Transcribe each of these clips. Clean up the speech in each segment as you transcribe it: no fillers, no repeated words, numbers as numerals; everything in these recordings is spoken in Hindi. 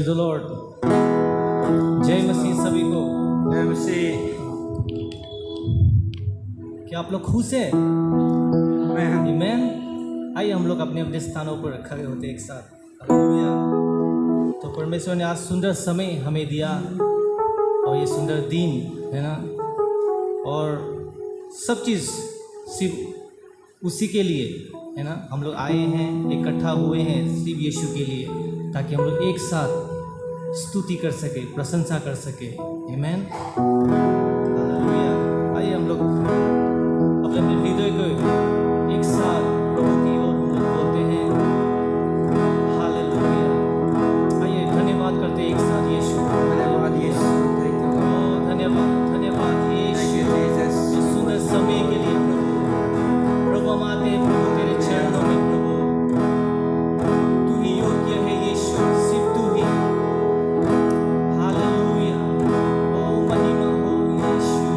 Praise the Lord. जय मसीह सभी को। जय मसीह। क्या आप लोग खुश हैं? आमीन। आइए हम लोग अपने अपने स्थानों पर खड़े होते एक साथ। हालेलुया। तो परमेश्वर ने आज सुंदर समय हमें दिया और ये सुंदर दिन है ना, और सब चीज़ सिर्फ उसी के लिए है ना। हम लोग आए हैं, इकट्ठा हुए हैं सिर्फ यीशु के लिए, ताकि हम लोग एक साथ स्तुति कर सके, प्रशंसा कर सके। आमीन। हालेलुया। आइए हम लोग अपने अपने हृदय को एक साथ प्रभु की ओर हम लोग बोलते हैं हालेलुया। आइए धन्यवाद करते हैं एक साथ यीशु। धन्यवाद यीशु। थैंक यू ओ धन्यवाद, धन्यवाद यीशु, इस सुंदर समय के लिए प्रभु। हम आते हैं प्रभु तेरे चरणों में प्रभु। तू ही योग्य है यीशु, सिर्फ तू ही। हालेलुया। ओ महिमा हो यीशु।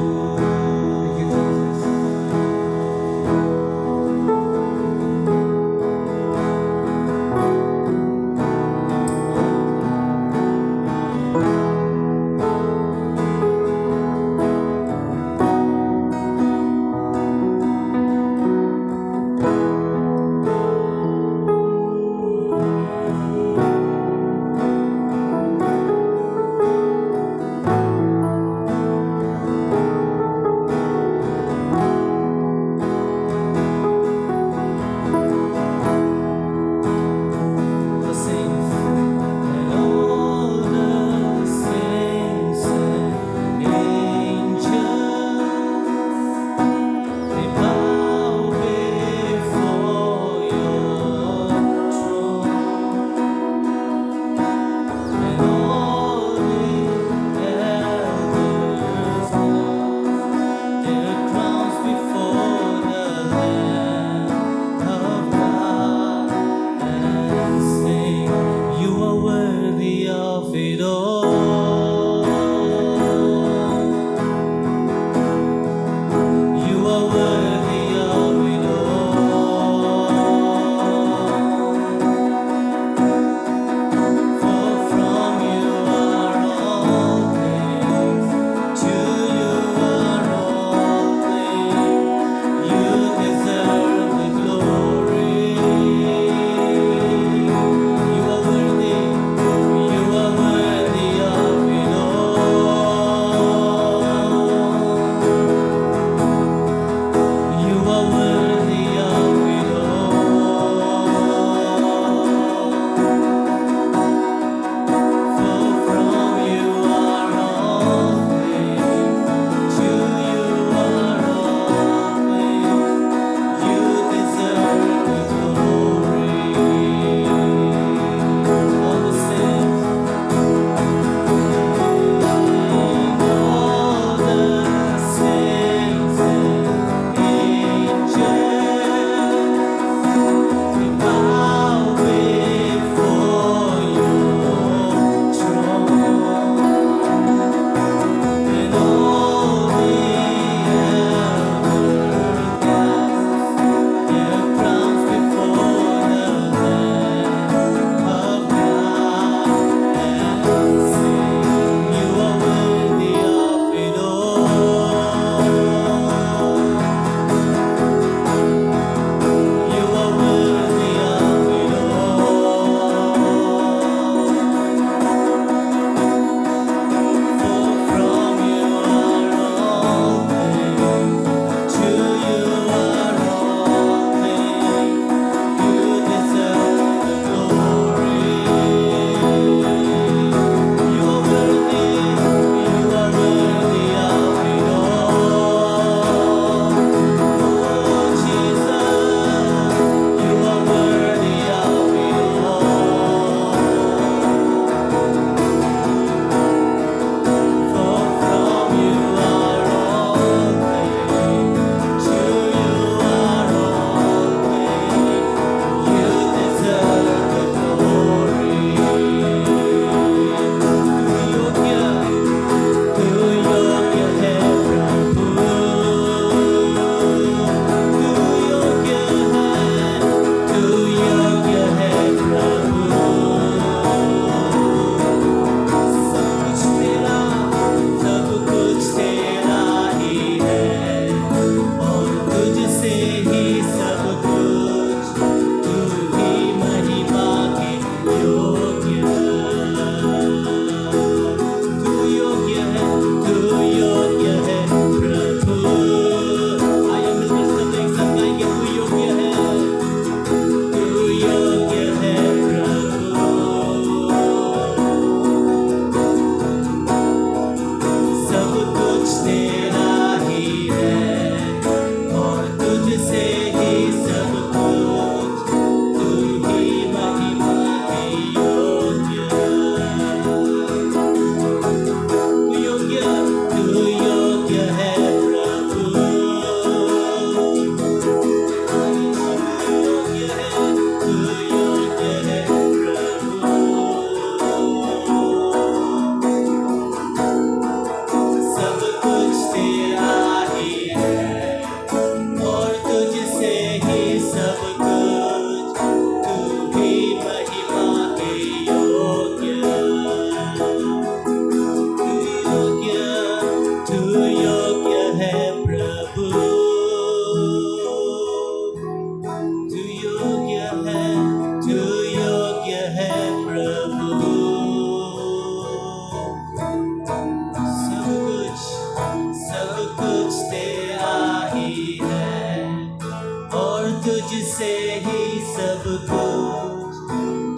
सब कुछ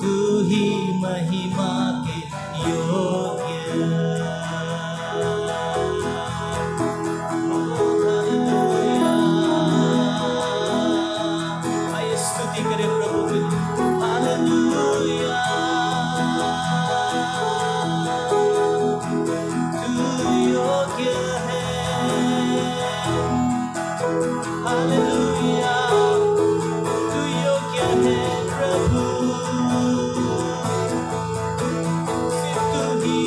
तू ही महिमा के योग्य आइए स्तुति करें प्रभु की हालेलुया तू योग्य है हालेलुया तू योग्य है प्रभु सिर्फ तू ही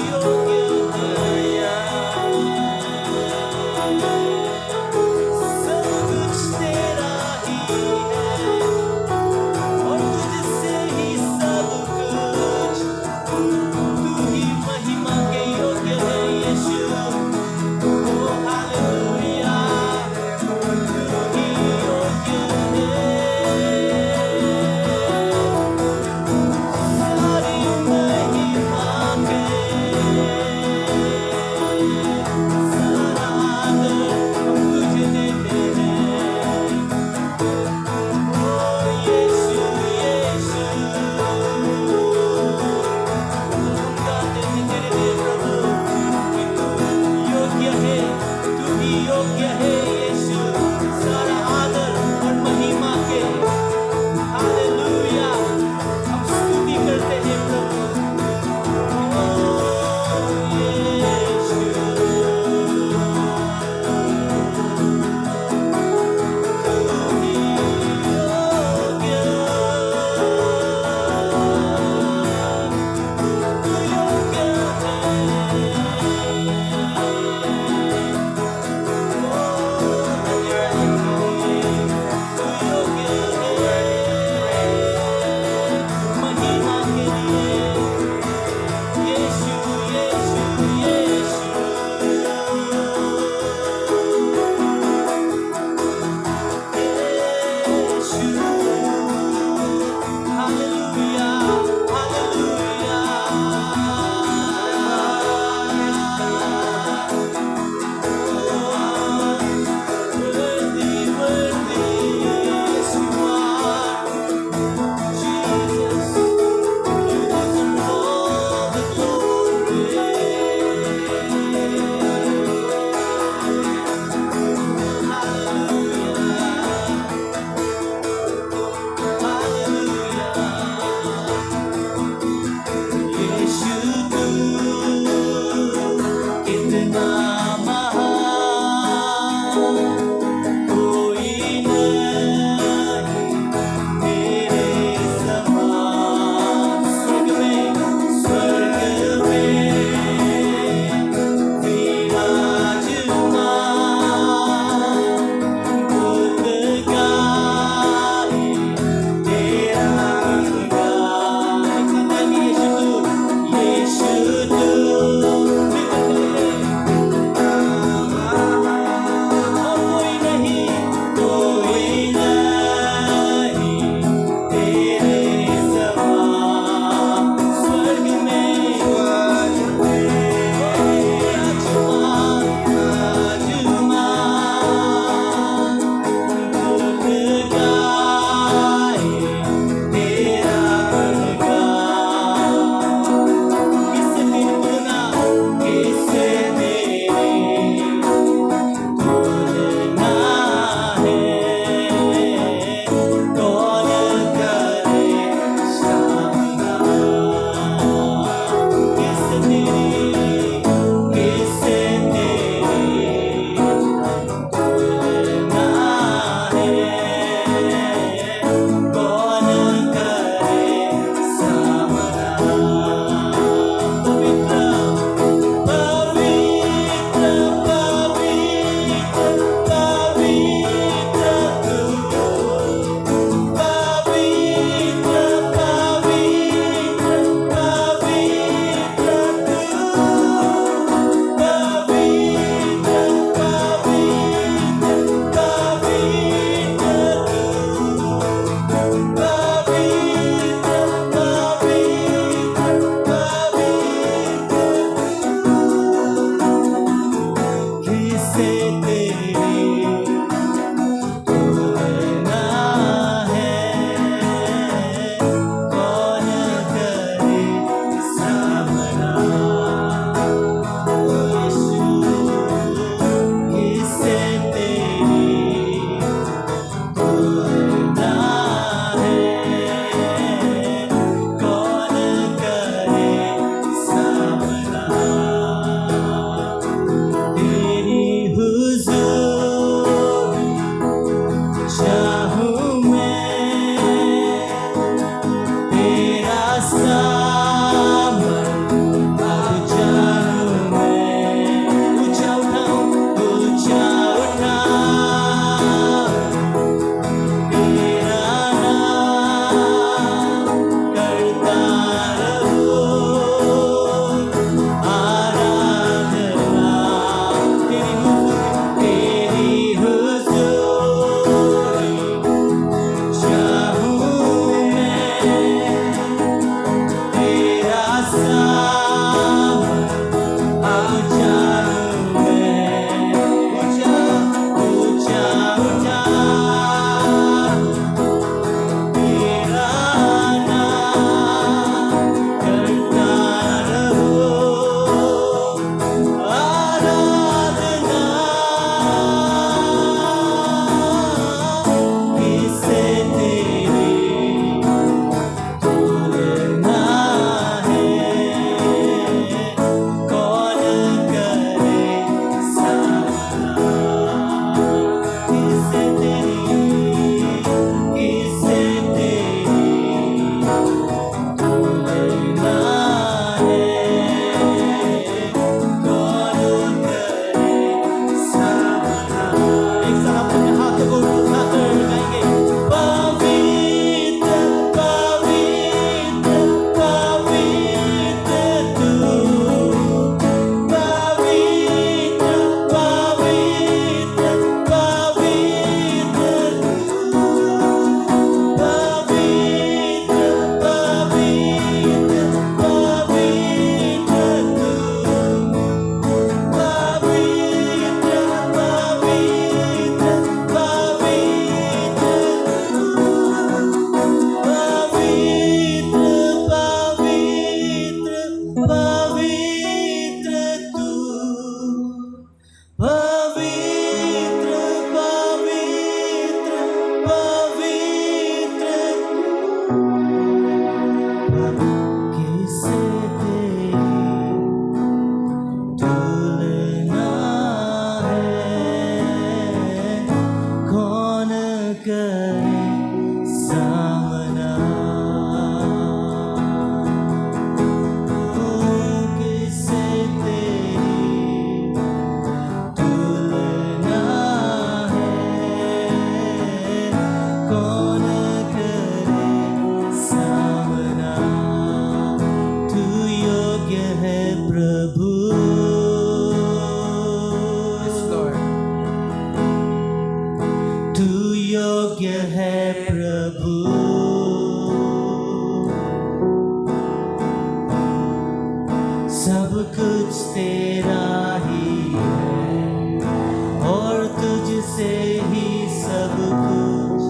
तुझसे ही सब कुछ,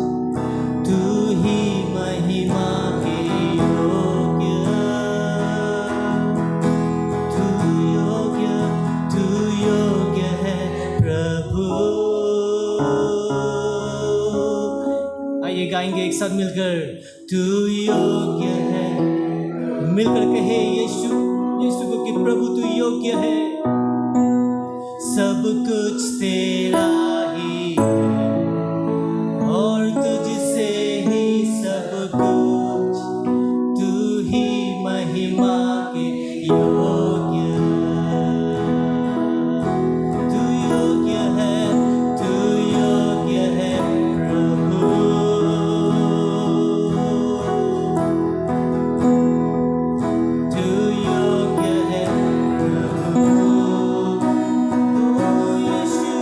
तू ही महिमा के योग्य, तू योग्य है प्रभु। आइए गाएंगे एक साथ मिलकर, तू योग्य है, मिलकर कहे यीशु को कि प्रभु तू योग्य है, सब कुछ तेरा ही और तुझसे ही सब कुछ, तू ही महिमा के योग्य, तू योग्य है प्रभु, तू योग्य है प्रभु। ओ यीशु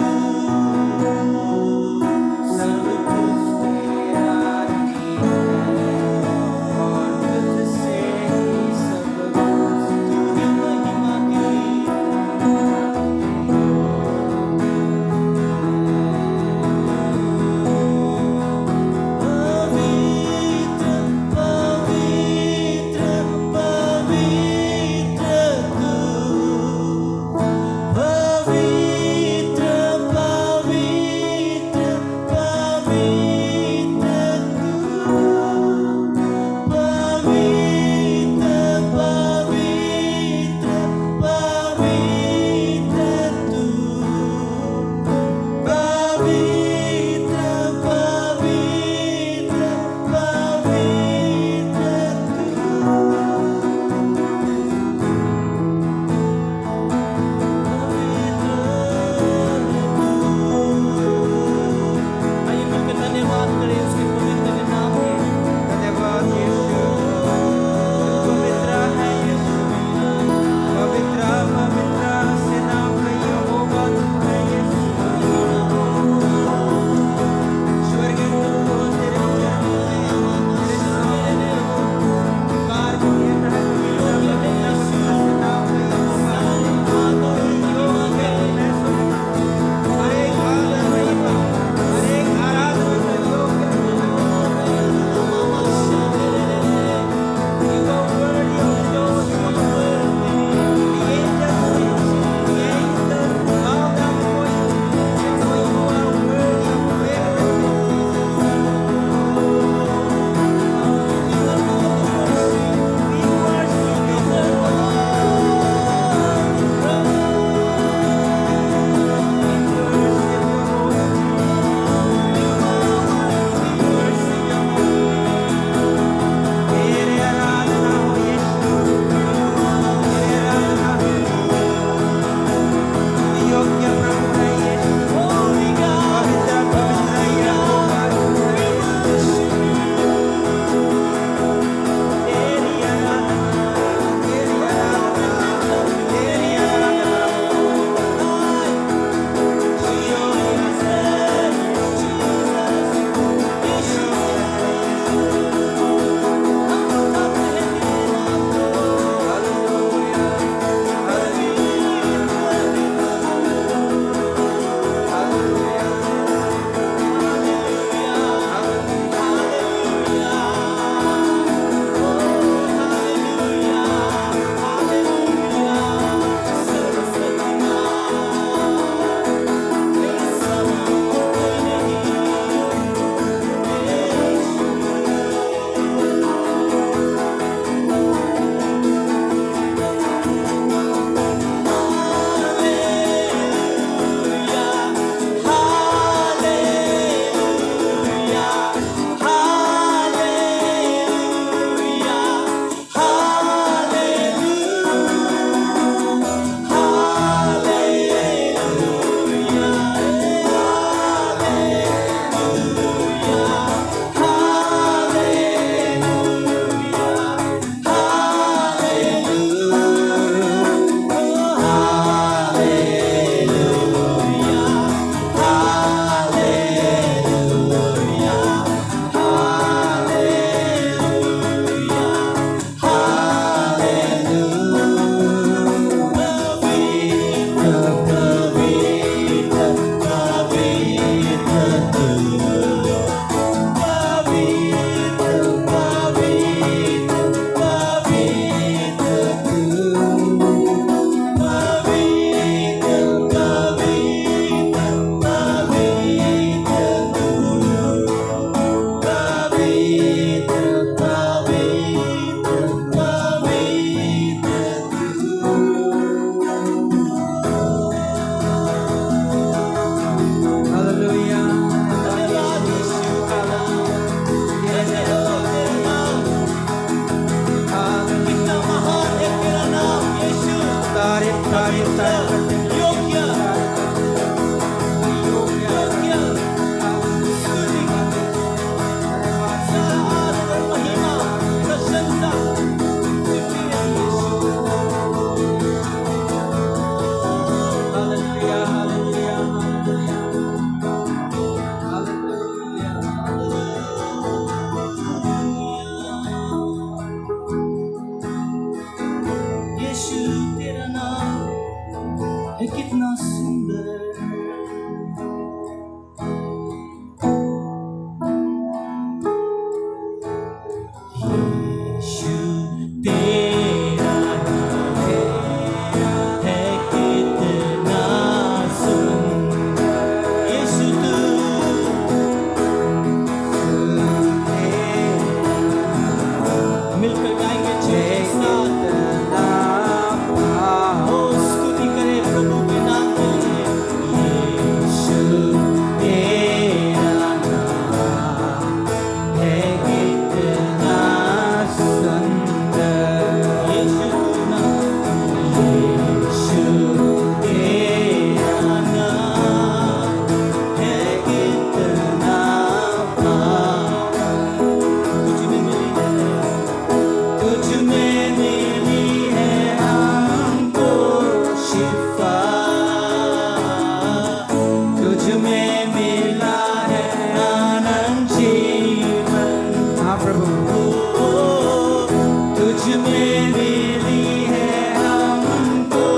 तुझ में मिली है हमको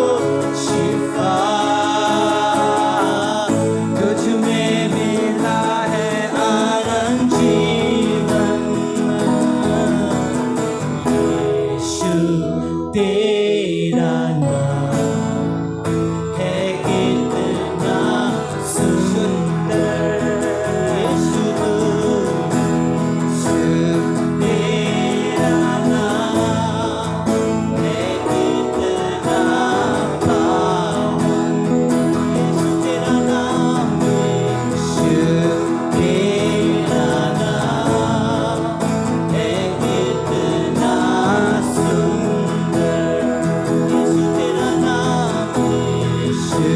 शिफा, तुझ में मिला है आनंद जीवन। यीशु तेरा नाम है कितना सुंदर, यीशु तेरा नाम है कितना पावन, यीशु तेरा नाम, यीशु तेरा नाम है कितना सुंदर, यीशु तेरा नाम, यीशु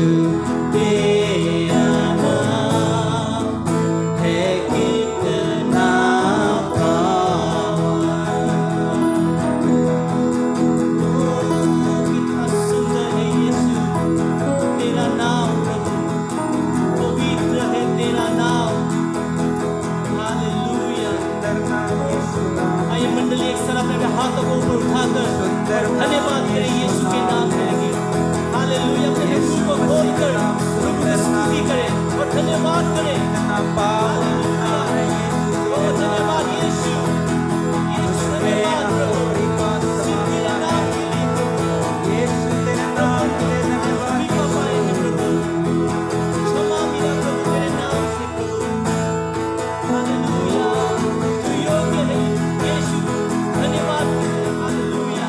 तेरा नाम है कितना पावन। कितना सुंदर है यीशु तेरा नाम प्रभु, पवित्र है तेरा नाम। हालेलुया। आइए मंडली एक साथ अपने हाथों को ऊपर उठाकर धन्यवाद करें यीशु के नाम के लिए। हालेलुया। अपने मुंह को खोलकर प्रभु की स्तुति करें और धन्यवाद करें। हालेलुया। ओ धन्यवाद यीशु, यीशु धन्यवाद प्रभु, सिर्फ तेरे नाम के लिए प्रभु, कृपा पाएंगे प्रभु, क्षमा मिला प्रभु तेरे नाम से प्रभु। हालेलुया। तू योग्य है यीशु, धन्यवाद करें। हालेलुया।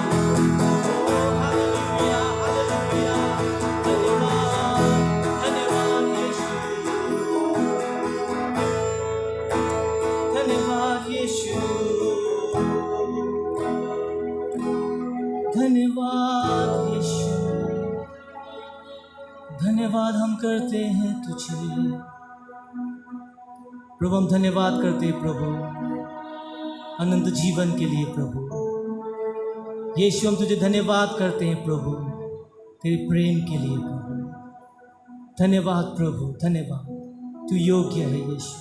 ओ हालेलुया, हालेलुया। धन्यवाद, धन्यवाद यीशु, धन्यवाद यीशु, धन्यवाद यीशु। धन्यवाद हम करते हैं तुझे प्रभु, हम धन्यवाद करते हैं प्रभु अनंत जीवन के लिए प्रभु। यीशु हम तुझे धन्यवाद करते हैं प्रभु तेरे प्रेम के लिए प्रभु। धन्यवाद प्रभु, धन्यवाद। तू योग्य है यीशु,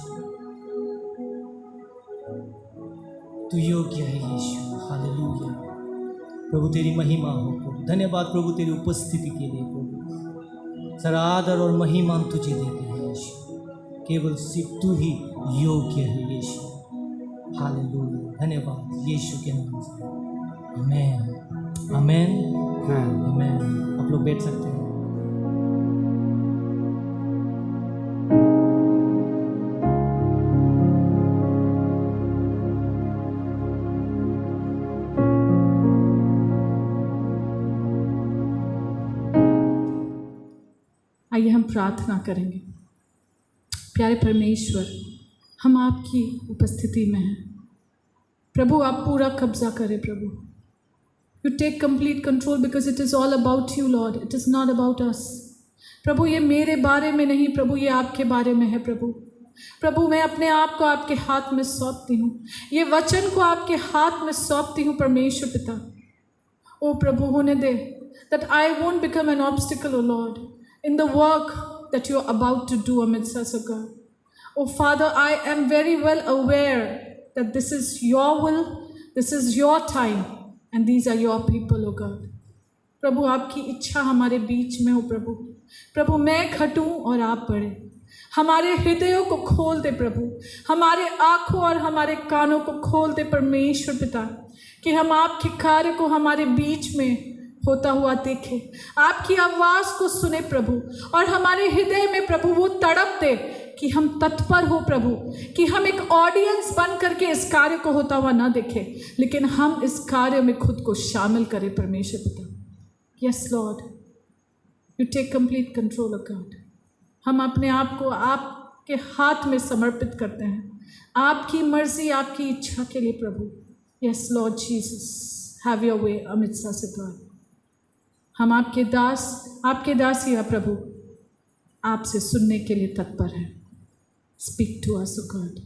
तू योग्य है यीशु। हालेलुया। प्रभु तेरी महिमा हो प्रभु। धन्यवाद प्रभु तेरी उपस्थिति के लिए प्रभु। सारा आदर और महिमा हम तुझे देते हैं यीशु, केवल सिर्फ तू ही योग्य है यीशु। हालेलुया। धन्यवाद यीशु के नाम से। आमेन, आमेन, आमेन। आप लोग बैठ सकते हैं। आइए हम प्रार्थना करेंगे। प्यारे परमेश्वर, हम आपकी उपस्थिति में हैं प्रभु। आप पूरा कब्जा करें प्रभु। You take complete control because it is all about you lord, it is not about us प्रभु। ये मेरे बारे में नहीं प्रभु, ये आपके बारे में है प्रभु। प्रभु मैं अपने आप को आपके हाथ में सौंपती हूँ, ये वचन को आपके हाथ में सौंपती हूँ परमेश्वर पिता। ओ प्रभु होने दे that I won't become an obstacle, O Lord, in the work that you are about to do amidst us, O God. Oh Father, I am very well aware that this is your will, this is your time, and these are your people, O God. प्रभु आपकी इच्छा हमारे बीच में हो प्रभु। प्रभु मैं घटूं और आप बढ़े। हमारे हृदयों को खोल दे प्रभु, हमारे आँखों और हमारे कानों को खोल दे परमेश्वर पिता, कि हम आपके कार्य को हमारे बीच में होता हुआ देखें, आपकी आवाज़ को सुने प्रभु, और हमारे हृदय में प्रभु वो तड़प दे कि हम तत्पर हो प्रभु, कि हम एक ऑडियंस बन करके इस कार्य को होता हुआ ना देखें, लेकिन हम इस कार्य में खुद को शामिल करें परमेश्वर पिता। Yes Lord, you take complete control of God. हम अपने आप को आपके हाथ में समर्पित करते हैं, आपकी मर्जी आपकी इच्छा के लिए प्रभु। Yes Lord Jesus, have your way amid us God. हम आपके दास ही है प्रभु, आपसे सुनने के लिए तत्पर हैं। Speak to us O God,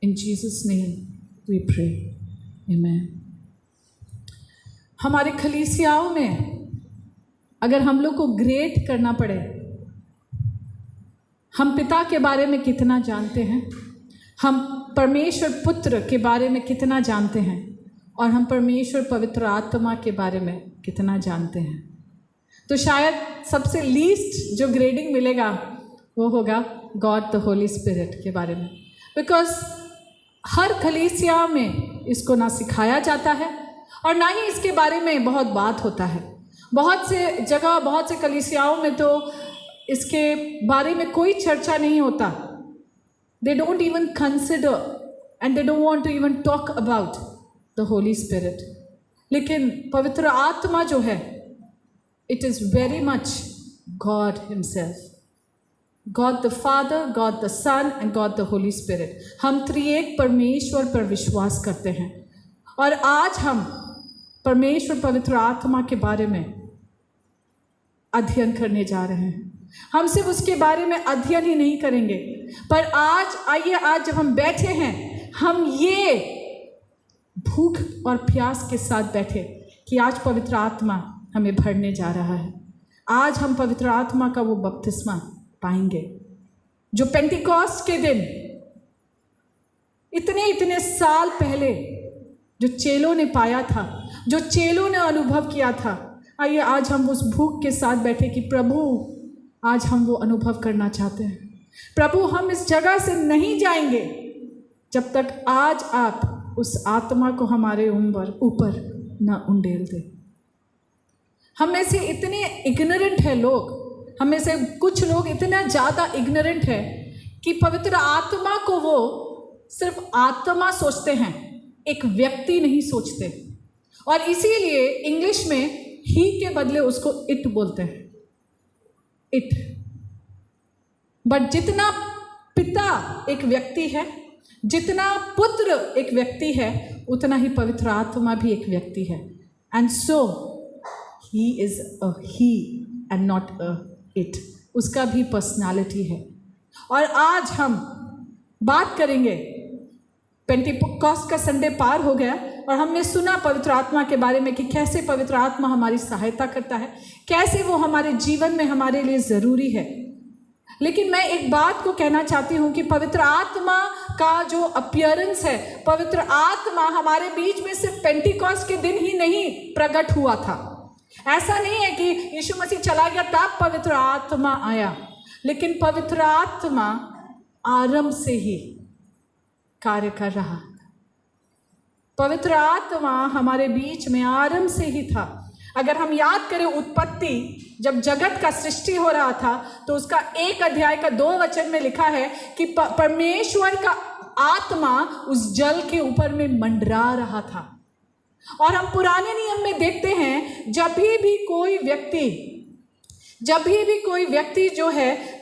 in Jesus name we pray, amen. हमारे कलीसियाओं में अगर हम लोग को ग्रेड करना पड़े, हम पिता के बारे में कितना जानते हैं, हम परमेश्वर पुत्र के बारे में कितना जानते हैं, और हम परमेश्वर पवित्र आत्मा के बारे में कितना जानते हैं। तो शायद सबसे लीस्ट जो ग्रेडिंग मिलेगा वो होगा गॉड द होली स्पिरिट के बारे में, बिकॉज हर कलीसिया में इसको ना सिखाया जाता है और ना ही इसके बारे में बहुत बात होता है। बहुत से जगह, बहुत से कलीसियाओं में तो इसके बारे में कोई चर्चा नहीं होता। They don't even consider and they don't want to even talk about the Holy Spirit. लेकिन पवित्र आत्मा जो है, it is very much God himself, God the Father, God the Son and God the Holy Spirit. हम त्रिएक परमेश्वर पर विश्वास करते हैं और आज हम परमेश्वर पवित्र आत्मा के बारे में अध्ययन करने जा रहे हैं। हम सिर्फ उसके बारे में अध्ययन ही नहीं करेंगे, पर आज जब हम बैठे हैं, हम ये भूख और प्यास के साथ बैठे कि आज पवित्र आत्मा हमें भरने जा रहा है। आज हम पवित्र आत्मा का वो बपतिस्मा पाएंगे जो पेंटिकॉस्ट के दिन इतने साल पहले जो चेलों ने पाया था, जो चेलों ने अनुभव किया था। आइए आज हम उस भूख के साथ बैठे कि प्रभु आज हम वो अनुभव करना चाहते हैं। प्रभु हम इस जगह से नहीं जाएंगे जब तक आज आप उस आत्मा को हमारे ऊपर न उंडेल दे। हम में से इतने इग्नोरेंट है लोग, हम में से कुछ लोग इतना ज़्यादा इग्नोरेंट है कि पवित्र आत्मा को वो सिर्फ आत्मा सोचते हैं, एक व्यक्ति नहीं सोचते। और इसीलिए इंग्लिश में ही के बदले उसको इट बोलते हैं, इट। बट जितना पिता एक व्यक्ति है, जितना पुत्र एक व्यक्ति है, उतना ही पवित्र आत्मा भी एक व्यक्ति है। And so he is a he and not a it. उसका भी पर्सनालिटी है। और आज हम बात करेंगे, पेंटिकॉस्ट का संडे पार हो गया और हमने सुना पवित्र आत्मा के बारे में कि कैसे पवित्र आत्मा हमारी सहायता करता है, कैसे वो हमारे जीवन में हमारे लिए ज़रूरी है। लेकिन मैं एक बात को कहना चाहती हूँ कि पवित्र आत्मा का जो अपीयरेंस है, पवित्र आत्मा हमारे बीच में सिर्फ पेंटिकॉस्ट के दिन ही नहीं प्रकट हुआ था। ऐसा नहीं है कि यीशु मसीह चला गया तब पवित्र आत्मा आया, लेकिन पवित्र आत्मा आरंभ से ही कार्य कर रहा। पवित्र आत्मा हमारे बीच में आरंभ से ही था। अगर हम याद करें उत्पत्ति, जब जगत का सृष्टि हो रहा था तो उसका 1 अध्याय का 2 वचन में लिखा है कि परमेश्वर का आत्मा उस जल के ऊपर में मंडरा रहा था। और हम पुराने नियम में देखते हैं जब भी कोई व्यक्ति जो है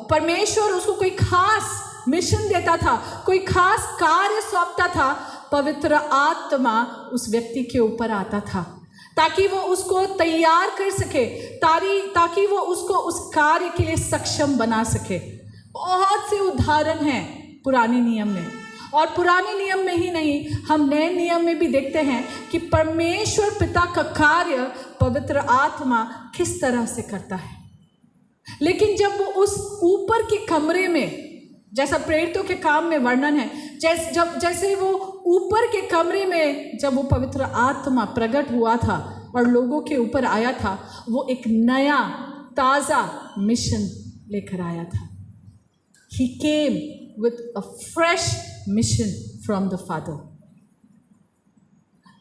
परमेश्वर उसको कोई खास मिशन देता था, कोई खास कार्य सौंपता था, पवित्र आत्मा उस व्यक्ति के ऊपर आता था ताकि वो उसको तैयार कर सके, ताकि वो उसको उस कार्य के लिए सक्षम बना सके। बहुत से उदाहरण हैं पुराने नियम में, और पुराने नियम में ही नहीं, हम नए नियम में भी देखते हैं कि परमेश्वर पिता का कार्य पवित्र आत्मा किस तरह से करता है। लेकिन जब वो उस ऊपर के कमरे में, जैसा प्रेरितों के काम में वर्णन है, जैसे वो ऊपर के कमरे में जब वो पवित्र आत्मा प्रकट हुआ था और लोगों के ऊपर आया था, वो एक नया ताज़ा मिशन लेकर आया था। He came with a fresh mission from the Father.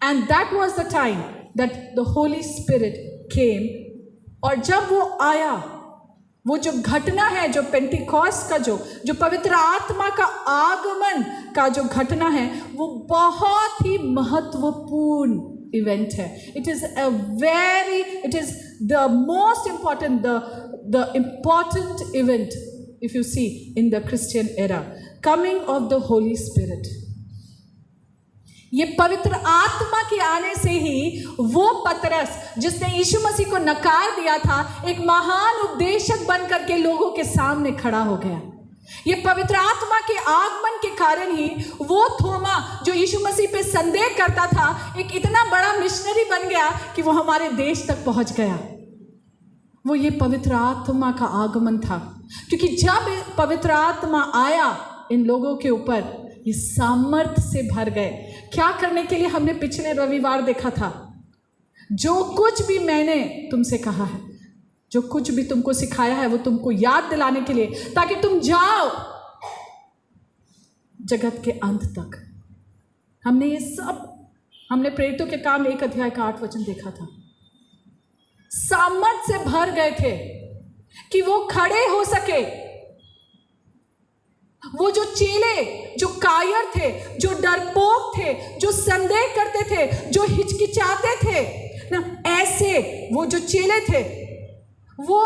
And that was the time that the Holy Spirit came. और जब वो आया, वो जो घटना है, जो पेंटिकॉस्ट का जो पवित्र आत्मा का आगमन का जो घटना है, वो बहुत ही महत्वपूर्ण इवेंट है। It is the most important, the important event if you see in the Christian era, coming of the Holy Spirit. ये पवित्र आत्मा के आने से ही वो पतरस जिसने यीशु मसीह को नकार दिया था, एक महान उपदेशक बनकर के लोगों के सामने खड़ा हो गया। ये पवित्र आत्मा के आगमन के कारण ही वो थोमा जो यीशु मसीह पे संदेह करता था, एक इतना बड़ा मिशनरी बन गया कि वो हमारे देश तक पहुंच गया। वो ये पवित्र आत्मा का आगमन था, क्योंकि जब पवित्र आत्मा आया इन लोगों के ऊपर, ये सामर्थ्य से भर गए। क्या करने के लिए हमने पिछले रविवार देखा था? जो कुछ भी मैंने तुमसे कहा है, जो कुछ भी तुमको सिखाया है, वो तुमको याद दिलाने के लिए, ताकि तुम जाओ जगत के अंत तक। हमने ये सब, हमने प्रेरितों के काम 1 अध्याय का 8 वचन देखा था। सामर्थ से भर गए थे कि वो खड़े हो सके। वो जो चेले, जो कायर थे, जो डरपोक थे, जो संदेह करते थे, जो हिचकिचाते थे ना, ऐसे वो जो चेले थे वो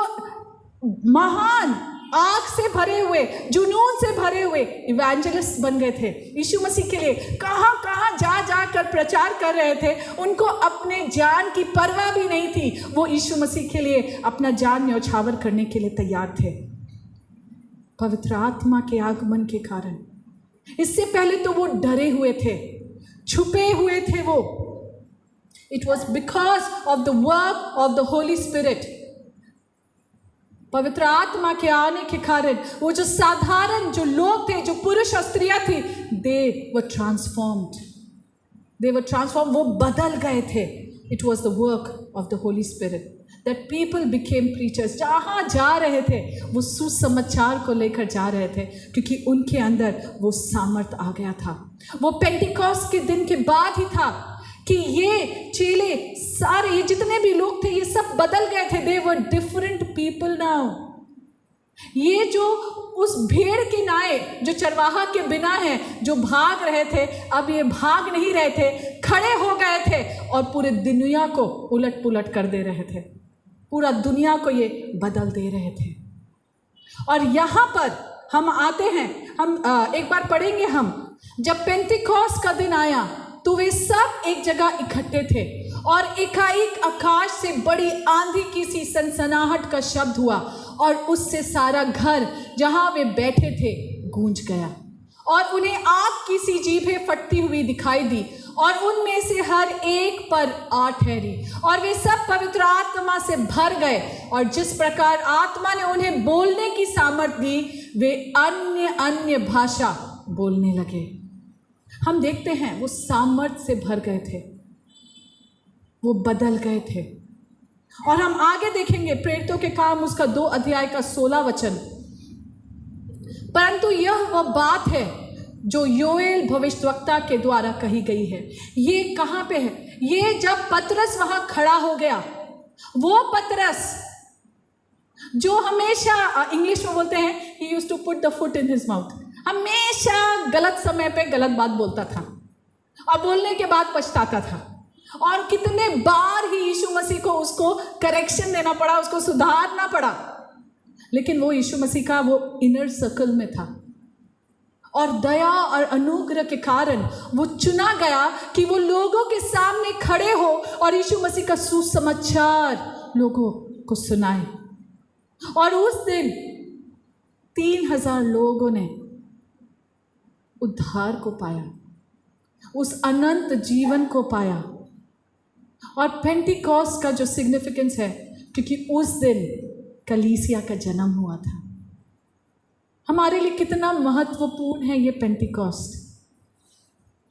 महान, आग से भरे हुए, जुनून से भरे हुए इवेंजलिस्ट बन गए थे। यीशु मसीह के लिए कहाँ कहाँ जा जा कर प्रचार कर रहे थे। उनको अपने जान की परवाह भी नहीं थी। वो यीशु मसीह के लिए अपना जान न्यौछावर करने के लिए तैयार थे, पवित्र आत्मा के आगमन के कारण। इससे पहले तो वो डरे हुए थे, छुपे हुए थे वो। It was because of the work of the Holy spirit. पवित्र आत्मा के आने के कारण वो जो साधारण जो लोग थे, जो पुरुष और स्त्रियां थी, दे वर ट्रांसफॉर्म्ड, वो बदल गए थे। It was the work of the Holy spirit that people became preachers. जहाँ जा रहे थे वो सुसमाचार को लेकर जा रहे थे, क्योंकि उनके अंदर वो सामर्थ आ गया था। वो पेंटिकॉस्ट के दिन के बाद ही था कि ये चेले सारे, ये जितने भी लोग थे, ये सब बदल गए थे। दे वर डिफरेंट पीपल नाउ। ये जो उस भेड़ की नाए जो चरवाहा के बिना है, जो भाग रहे थे, अब ये भाग नहीं रहे थे, खड़े हो गए थे और पूरे दुनिया को उलट पुलट कर दे रहे थे। पूरा दुनिया को ये बदल दे रहे थे। और यहाँ पर हम आते हैं, हम एक बार पढ़ेंगे हम, जब पेंटिकॉस्ट का दिन आया तो वे सब एक जगह इकट्ठे थे और एकाएक आकाश से बड़ी आंधी की सी सनसनाहट का शब्द हुआ और उससे सारा घर जहां वे बैठे थे गूंज गया। और उन्हें आग की सी जीभें फटती हुई दिखाई दी और उनमें से हर एक पर आ ठहरी और वे सब पवित्र आत्मा से भर गए और जिस प्रकार आत्मा ने उन्हें बोलने की सामर्थ दी, वे अन्य अन्य भाषा बोलने लगे। हम देखते हैं वो सामर्थ से भर गए थे, वो बदल गए थे। और हम आगे देखेंगे प्रेरितों के काम उसका 2 अध्याय का 16 वचन। परंतु यह वह बात है जो योएल भविष्यवक्ता के द्वारा कही गई है। ये कहाँ पे है? ये जब पतरस वहां खड़ा हो गया, वो पतरस जो हमेशा इंग्लिश में बोलते हैं he used to put the foot in his mouth, हमेशा गलत समय पे गलत बात बोलता था और बोलने के बाद पछताता था। और कितने बार ही यीशु मसीह को उसको करेक्शन देना पड़ा, उसको सुधारना पड़ा, लेकिन वो यीशु मसीह का वो इनर सर्कल में था और दया और अनुग्रह के कारण वो चुना गया कि वो लोगों के सामने खड़े हो और यीशु मसीह का सुसमाचार लोगों को सुनाए। और उस दिन 3000 लोगों ने उद्धार को पाया, उस अनंत जीवन को पाया। और पेंटिकॉस्ट का जो सिग्निफिकेंस है, क्योंकि उस दिन कलीसिया का जन्म हुआ था। हमारे लिए कितना महत्वपूर्ण है ये पेंटिकॉस्ट,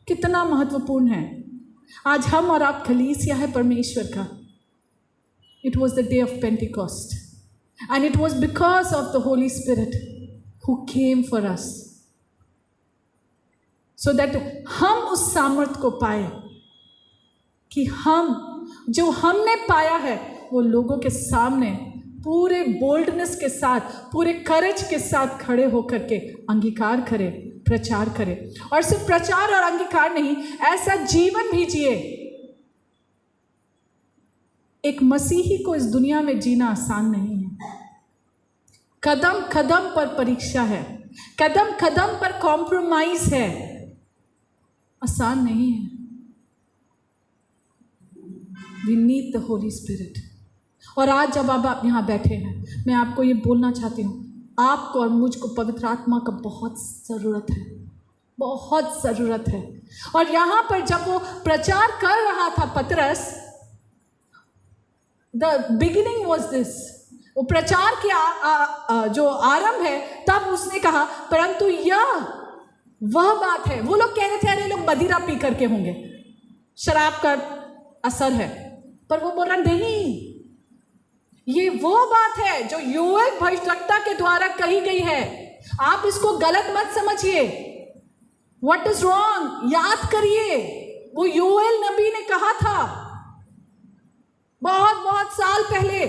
कितना महत्वपूर्ण है। आज हम और आप कलीसिया है परमेश्वर का। It was the day of Pentecost and it was because of the Holy spirit who came for us, so that हम उस सामर्थ को पाए कि हम जो हमने पाया है वो लोगों के सामने पूरे बोल्डनेस के साथ, पूरे करेज के साथ खड़े होकर के अंगीकार करें, प्रचार करें। और सिर्फ प्रचार और अंगीकार नहीं, ऐसा जीवन भी जिए। एक मसीही को इस दुनिया में जीना आसान नहीं है। कदम कदम पर परीक्षा है, कदम कदम पर कॉम्प्रोमाइज है, आसान नहीं है। We need the Holy Spirit। और आज जब आप यहाँ बैठे हैं, मैं आपको ये बोलना चाहती हूँ, आपको और मुझको पवित्र आत्मा का बहुत ज़रूरत है, बहुत ज़रूरत है। और यहाँ पर जब वो प्रचार कर रहा था पतरस, द बिगिनिंग वॉज दिस, वो प्रचार के जो आरंभ है, तब उसने कहा परंतु यह वह बात है। वो लोग कह रहे थे अरे लोग मदिरा पी करके होंगे, शराब का असर है, पर वो बोल रहा नहीं, ये वो बात है जो योएल भविष्यवक्ता के द्वारा कही गई है। आप इसको गलत मत समझिए। व्हाट इज रॉन्ग, याद करिए, वो योएल नबी ने कहा था बहुत बहुत साल पहले,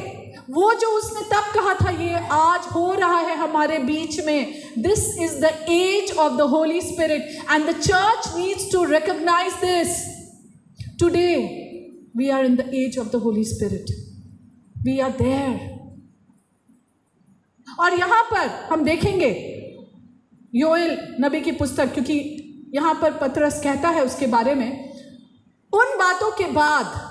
वो जो उसने तब कहा था ये आज हो रहा है हमारे बीच में। This is the age of the Holy Spirit and the church needs to recognise this. Today we are in the age of the Holy Spirit, we are there. और यहां पर हम देखेंगे योएल नबी की पुस्तक, क्योंकि यहां पर पतरस कहता है उसके बारे में, उन बातों के बाद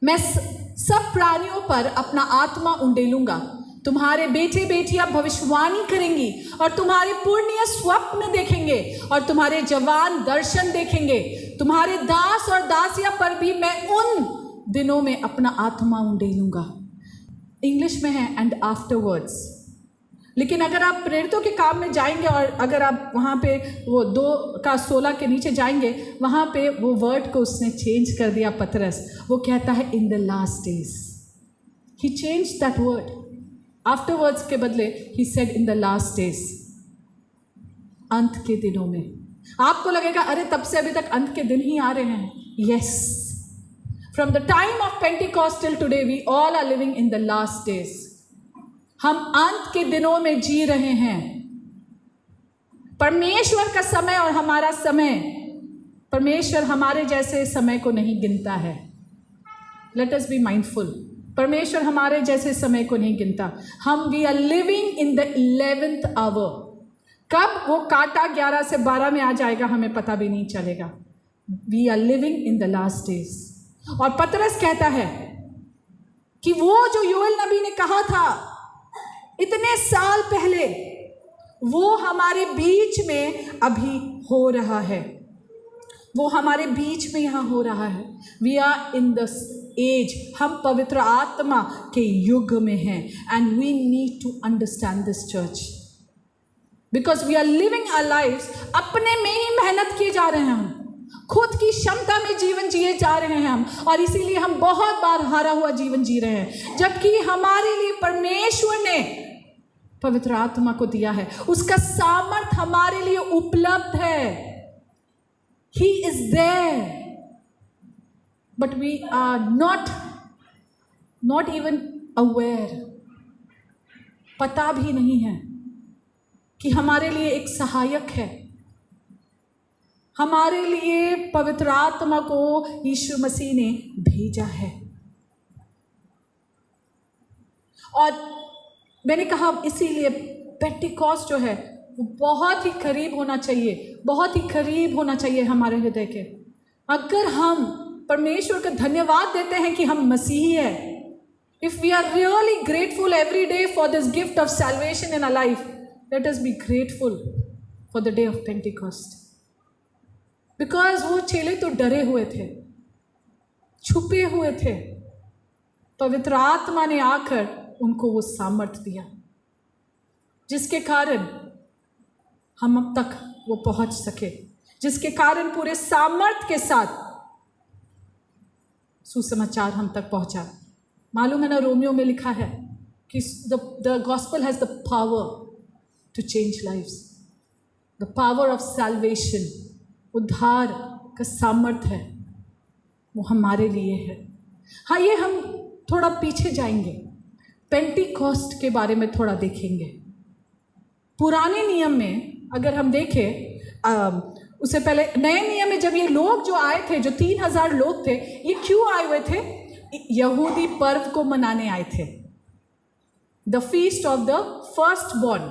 मैं सब प्राणियों पर अपना आत्मा उंडेलूंगा, तुम्हारे बेटे बेटियां भविष्यवाणी करेंगी और तुम्हारे पुण्य स्वप्न देखेंगे और तुम्हारे जवान दर्शन देखेंगे, तुम्हारे दास और दासियां पर भी मैं उन दिनों में अपना आत्मा उंडेलूंगा। इंग्लिश में है एंड आफ्टरवर्ड्स, लेकिन अगर आप प्रेरितों के काम में जाएंगे और अगर आप वहाँ पे वो 2:16 के नीचे जाएंगे, वहाँ पे वो वर्ड को उसने चेंज कर दिया पतरस। वो कहता है इन the last days, he change that word, afterwards के बदले he said in the last days, अंत के दिनों में। आपको लगेगा अरे तब से अभी तक अंत के दिन ही आ रहे हैं। Yes, from the time of Pentecost till today we all are living in the last days. हम अंत के दिनों में जी रहे हैं। परमेश्वर का समय और हमारा समय, परमेश्वर हमारे जैसे समय को नहीं गिनता है। लेट अस बी माइंडफुल, परमेश्वर हमारे जैसे समय को नहीं गिनता। हम we are living in the 11th hour. कब वो कांटा 11 से 12 में आ जाएगा हमें पता भी नहीं चलेगा। We are living in the last days. और पतरस कहता है कि वो जो योएल नबी ने कहा था इतने साल पहले, वो हमारे बीच में अभी हो रहा है, वो हमारे बीच में यहाँ हो रहा है। We are in the age, हम पवित्र आत्मा के युग में हैं and we need to understand this church because we are living our lives. अपने में ही मेहनत किए जा रहे हैं, हम खुद की क्षमता में जीवन जिए जा रहे हैं हम, और इसीलिए हम बहुत बार हारा हुआ जीवन जी रहे हैं, जबकि हमारे लिए परमेश्वर ने पवित्र आत्मा को दिया है, उसका सामर्थ हमारे लिए उपलब्ध है। He is there, but we are not even aware. पता भी नहीं है कि हमारे लिए एक सहायक है। हमारे लिए पवित्र आत्मा को यीशु मसीह ने भेजा है। और मैंने कहा इसीलिए पेंटिकॉस्ट जो है वो बहुत ही करीब होना चाहिए, बहुत ही करीब होना चाहिए हमारे हृदय के। अगर हम परमेश्वर का धन्यवाद देते हैं कि हम मसीही है, if we are really grateful every day for this gift of salvation in our life, let us be grateful for the day of Pentecost. Because वो चेले तो डरे हुए थे, छुपे हुए थे, पवित्र आत्मा ने आकर उनको वो सामर्थ्य दिया जिसके कारण हम अब तक वो पहुंच सके, जिसके कारण पूरे सामर्थ्य के साथ सुसमाचार हम तक पहुंचा। मालूम है ना, रोमियो में लिखा है कि the gospel has the power to change lives, the power of salvation, उद्धार का सामर्थ्य है, वो हमारे लिए है। हाँ, ये हम थोड़ा पीछे जाएंगे, पेंटिकॉस्ट के बारे में थोड़ा देखेंगे। पुराने नियम में अगर हम देखें, उससे पहले नए नियम में जब ये लोग जो आए थे, जो 3000 लोग थे, ये क्यों आए हुए थे? यहूदी पर्व को मनाने आए थे, the feast of the first born,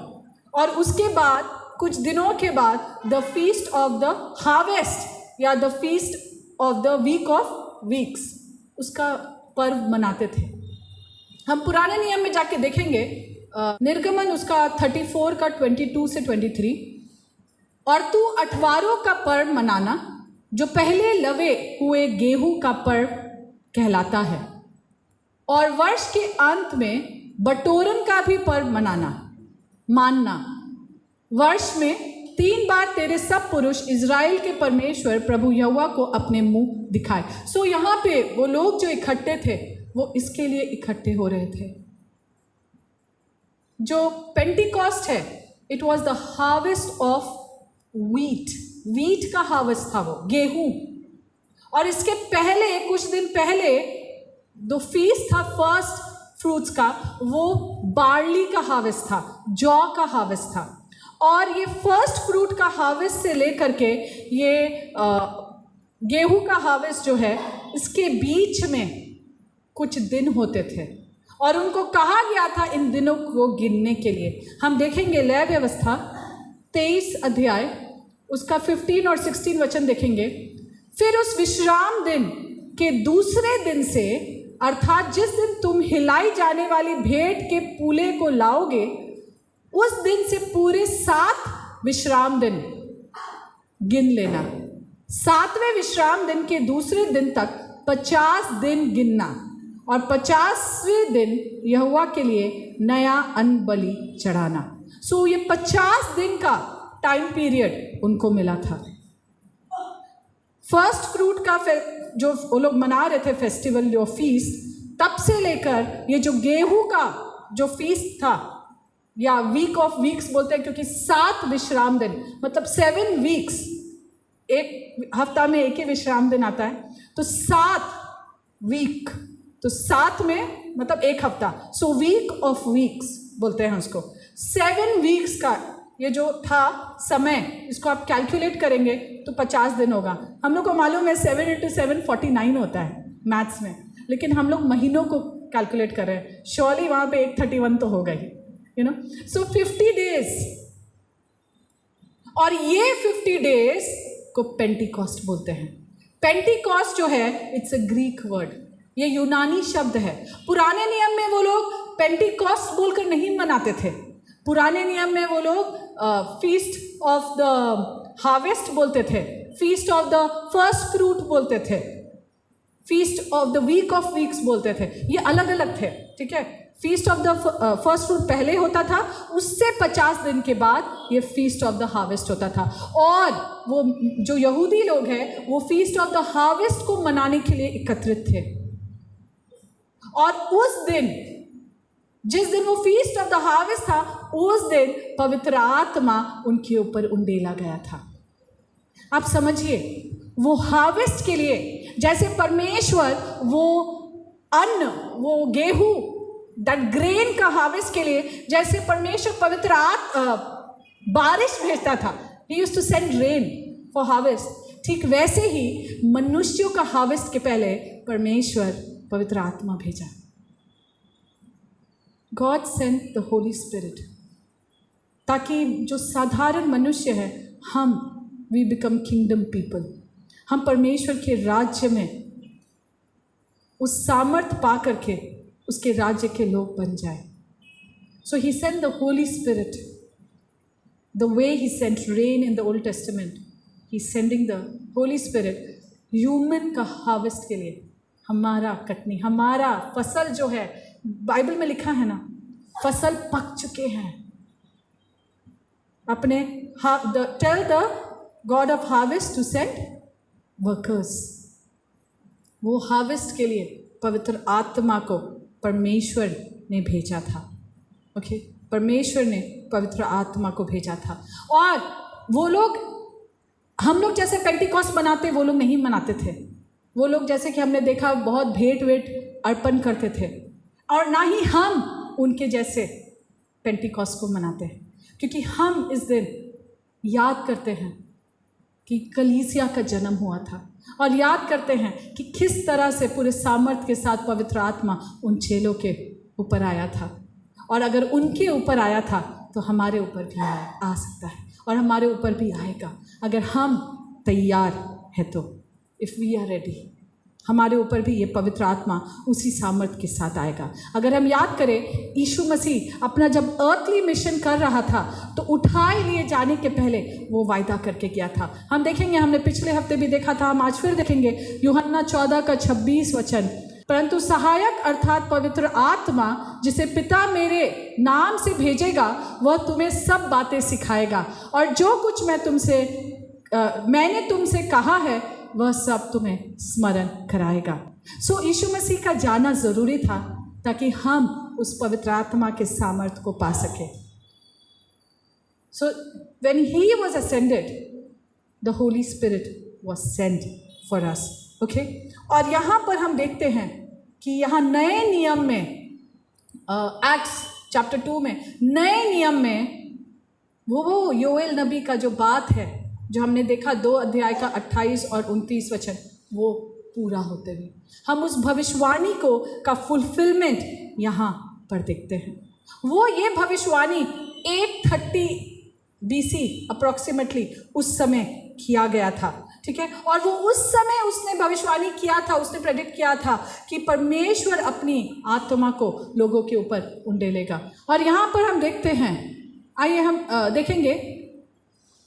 और उसके बाद कुछ दिनों के बाद the feast of the harvest या the feast of the week of weeks, उसका पर्व मनाते थे। हम पुराने नियम में जाके देखेंगे, निर्गमन उसका 34 का 22 से 23, और तू अठवारों का पर्व मनाना जो पहले लवे हुए गेहूं का पर्व कहलाता है, और वर्ष के अंत में बटोरन का भी पर्व मानना। वर्ष में 3 बार तेरे सब पुरुष इज़राइल के परमेश्वर प्रभु यहोवा को अपने मुंह दिखाए। सो यहाँ पे वो लोग जो इकट्ठे थे वो इसके लिए इकट्ठे हो रहे थे। जो पेंटिकॉस्ट है, it was the harvest of wheat. Wheat का हार्वेस्ट था, वो गेहूं। और इसके पहले कुछ दिन पहले जो फीस्ट था फर्स्ट फ्रूट्स का, वो बार्ली का हार्वेस्ट था, जौ का हार्वेस्ट था। और ये फर्स्ट फ्रूट का हार्वेस्ट से लेकर के ये गेहूं का हार्वेस्ट जो है, इसके बीच में कुछ दिन होते थे और उनको कहा गया था इन दिनों को गिनने के लिए। हम देखेंगे लय व्यवस्था 23 अध्याय उसका 15 और 16 वचन देखेंगे। फिर उस विश्राम दिन के दूसरे दिन से, अर्थात जिस दिन तुम हिलाई जाने वाली भेंट के पूले को लाओगे, उस दिन से पूरे 7 विश्राम दिन गिन लेना। 7वें विश्राम दिन के दूसरे दिन तक 50 दिन गिनना और 50वें दिन यहोवा के लिए नया अन्न बलि चढ़ाना। सो ये 50 दिन का टाइम पीरियड उनको मिला था। फर्स्ट फ्रूट का जो वो लोग मना रहे थे फेस्टिवल, जो फीस्ट, तब से लेकर ये जो गेहूं का जो फीस्ट था, या वीक ऑफ वीक्स बोलते हैं क्योंकि 7 विश्राम दिन, मतलब 7 वीक्स, एक हफ्ता में एक ही विश्राम दिन आता है, तो 7 वीक, तो 7 में मतलब एक हफ्ता, सो वीक ऑफ वीक्स बोलते हैं उसको। 7 वीक्स का ये जो था समय, इसको आप कैलकुलेट करेंगे तो 50 दिन होगा। हम लोग को मालूम है 7 × 7 49 होता है मैथ्स में, लेकिन हम लोग महीनों को कैलकुलेट कर रहे हैं। श्योरली वहाँ पे 131 तो होगा ही, यू नो। सो 50 डेज, और ये 50 डेज को पेंटिकॉस्ट बोलते हैं। पेंटिकॉस्ट जो है, इट्स अ ग्रीक वर्ड, ये यूनानी शब्द है। पुराने नियम में वो लोग पेंटिकॉस्ट बोलकर नहीं मनाते थे। पुराने नियम में वो लोग फीस्ट ऑफ द हार्वेस्ट बोलते थे, feast of the first fruit बोलते थे, feast of the week of weeks बोलते थे। ये अलग अलग थे, ठीक है। Feast of the first fruit पहले होता था, उससे 50 दिन के बाद ये फीस्ट ऑफ द हार्वेस्ट होता था। और वो जो यहूदी लोग हैं वो फीस्ट ऑफ द हार्वेस्ट को मनाने के लिए एकत्रित थे। और उस दिन, जिस दिन वो फीस्ट ऑफ द हार्वेस्ट था, उस दिन पवित्र आत्मा उनके ऊपर उंडेला गया था। आप समझिए, वो हार्वेस्ट के लिए, जैसे परमेश्वर वो अन्न, वो गेहूं, दैट ग्रेन का हार्वेस्ट के लिए जैसे परमेश्वर पवित्र बारिश भेजता था, he used to send rain for harvest, ठीक वैसे ही मनुष्यों का हार्वेस्ट के पहले परमेश्वर पवित्र आत्मा भेजा। God sent the Holy Spirit, ताकि जो साधारण मनुष्य है, हम वी बिकम किंगडम पीपल, हम परमेश्वर के राज्य में उस सामर्थ पा करके उसके राज्य के लोग बन जाए। So he sent the Holy Spirit, the way he sent rain in the Old Testament, he sending the Holy Spirit human का हार्वेस्ट के लिए। हमारा कटनी, हमारा फसल जो है, बाइबल में लिखा है ना, फसल पक चुके हैं। अपने tell the God of harvest to send workers. वो हार्वेस्ट के लिए पवित्र आत्मा को परमेश्वर ने भेजा था। ओके, परमेश्वर ने पवित्र आत्मा को भेजा था। और वो लोग, हम लोग जैसे पेंटिकॉस्ट मनाते, वो लोग नहीं मनाते थे। वो लोग जैसे कि हमने देखा बहुत भेंट वेट अर्पण करते थे, और ना ही हम उनके जैसे पेंटिकॉस्ट को मनाते हैं, क्योंकि हम इस दिन याद करते हैं कि कलीसिया का जन्म हुआ था, और याद करते हैं कि किस तरह से पूरे सामर्थ के साथ पवित्र आत्मा उन चेलों के ऊपर आया था। और अगर उनके ऊपर आया था तो हमारे ऊपर भी आ सकता है, और हमारे ऊपर भी आएगा अगर हम तैयार हैं तो। इफ़ वी आर रेडी, हमारे ऊपर भी ये पवित्र आत्मा उसी सामर्थ के साथ आएगा। अगर हम याद करें, यीशु मसीह अपना जब अर्थली मिशन कर रहा था तो उठाए लिए जाने के पहले वो वायदा करके गया था। हम देखेंगे, हमने पिछले हफ्ते भी देखा था, हम आज फिर देखेंगे यूहन्ना 14 का 26 वचन। परंतु सहायक अर्थात पवित्र आत्मा जिसे पिता मेरे नाम से भेजेगा वह तुम्हें सब बातें सिखाएगा और जो कुछ मैंने तुमसे कहा है वह सब तुम्हें स्मरण कराएगा। सो यीशु मसीह का जाना ज़रूरी था ताकि हम उस पवित्र आत्मा के सामर्थ्य को पा सकें। So when he was ascended the Holy spirit was send for us. Okay, और यहाँ पर हम देखते हैं कि यहाँ नए नियम में एक्ट्स चैप्टर 2 में नए नियम में वो योएल नबी का जो बात है जो हमने देखा 2 अध्याय का 28 और 29 वचन, वो पूरा होते हुए हम उस भविष्यवाणी का फुलफिलमेंट यहाँ पर देखते हैं। वो ये भविष्यवाणी 830 BC अप्रॉक्सीमेटली उस समय किया गया था, ठीक है। और वो उस समय उसने भविष्यवाणी किया था, उसने प्रेडिक्ट किया था कि परमेश्वर अपनी आत्मा को लोगों के ऊपर उंडेलेगा। और यहाँ पर हम देखते हैं, आइए हम देखेंगे,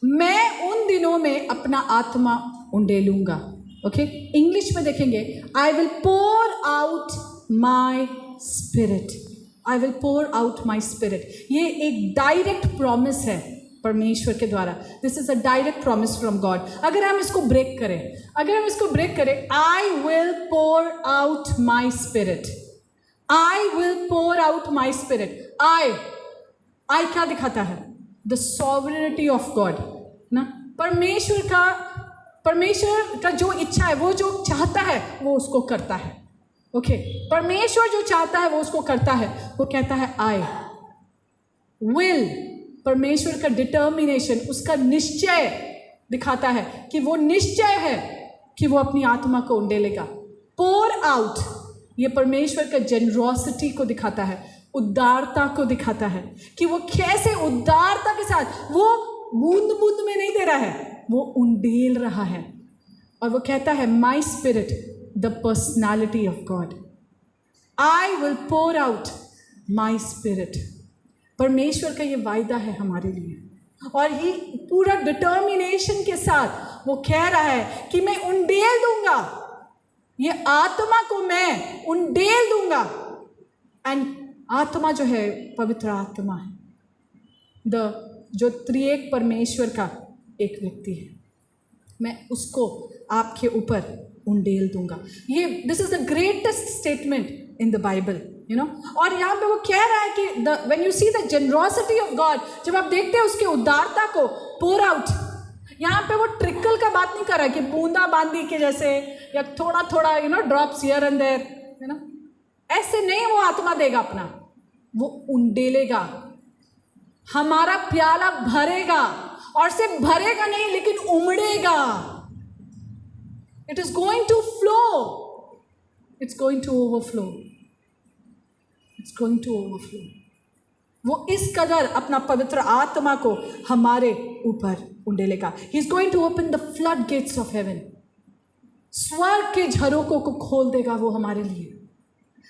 मैं उन दिनों में अपना आत्मा उंडेलूंगा। ओके, इंग्लिश में देखेंगे, I will pour out my spirit, I will pour out my spirit. ये एक डायरेक्ट प्रॉमिस है परमेश्वर के द्वारा। This is a direct promise from God. अगर हम इसको ब्रेक करें, I will pour out my spirit, I will pour out my spirit. I क्या दिखाता है? द सॉवरेनिटी ऑफ गॉड ना। परमेश्वर का जो इच्छा है, वो जो चाहता है वो उसको करता है। ओके, परमेश्वर जो चाहता है वो उसको करता है। वो कहता है आई विल, परमेश्वर का डिटर्मिनेशन, उसका निश्चय दिखाता है कि वो निश्चय है कि वो अपनी आत्मा को उंडेलेगा। पोर आउट, ये परमेश्वर का जेनरोसिटी को दिखाता है, उदारता को दिखाता है कि वो कैसे उदारता के साथ, वो बूंद बूंद में नहीं दे रहा है, वो उंडेल रहा है। और वो कहता है my spirit, the personality of God, I will pour out my spirit. परमेश्वर का ये वायदा है हमारे लिए, और ये पूरा डिटर्मिनेशन के साथ वो कह रहा है कि मैं उंडेल दूंगा, ये आत्मा को मैं उंडेल दूंगा। एंड आत्मा जो है पवित्र आत्मा है, जो त्रिएक परमेश्वर का एक व्यक्ति है, मैं उसको आपके ऊपर उंडेल दूंगा। ये this is the greatest statement in the Bible, you know. और यहाँ पे वो कह रहा है कि when you see the generosity of God, जब आप देखते हैं उसकी उदारता को, पोर आउट, यहाँ पे वो ट्रिकल का बात नहीं कर रहा है कि बूंदा बांदी के जैसे या थोड़ा थोड़ा drops here and there, you know, ऐसे नहीं वो आत्मा देगा अपना, वो उंडेलेगा, हमारा प्याला भरेगा, और सिर्फ भरेगा नहीं लेकिन उमड़ेगा। It is going to flow, it's going to overflow, it's going to overflow. वो इस कदर अपना पवित्र आत्मा को हमारे ऊपर उंडेलेगा। He is going to open the flood gates of heaven, स्वर्ग के झरोकों को खोल देगा वो हमारे लिए,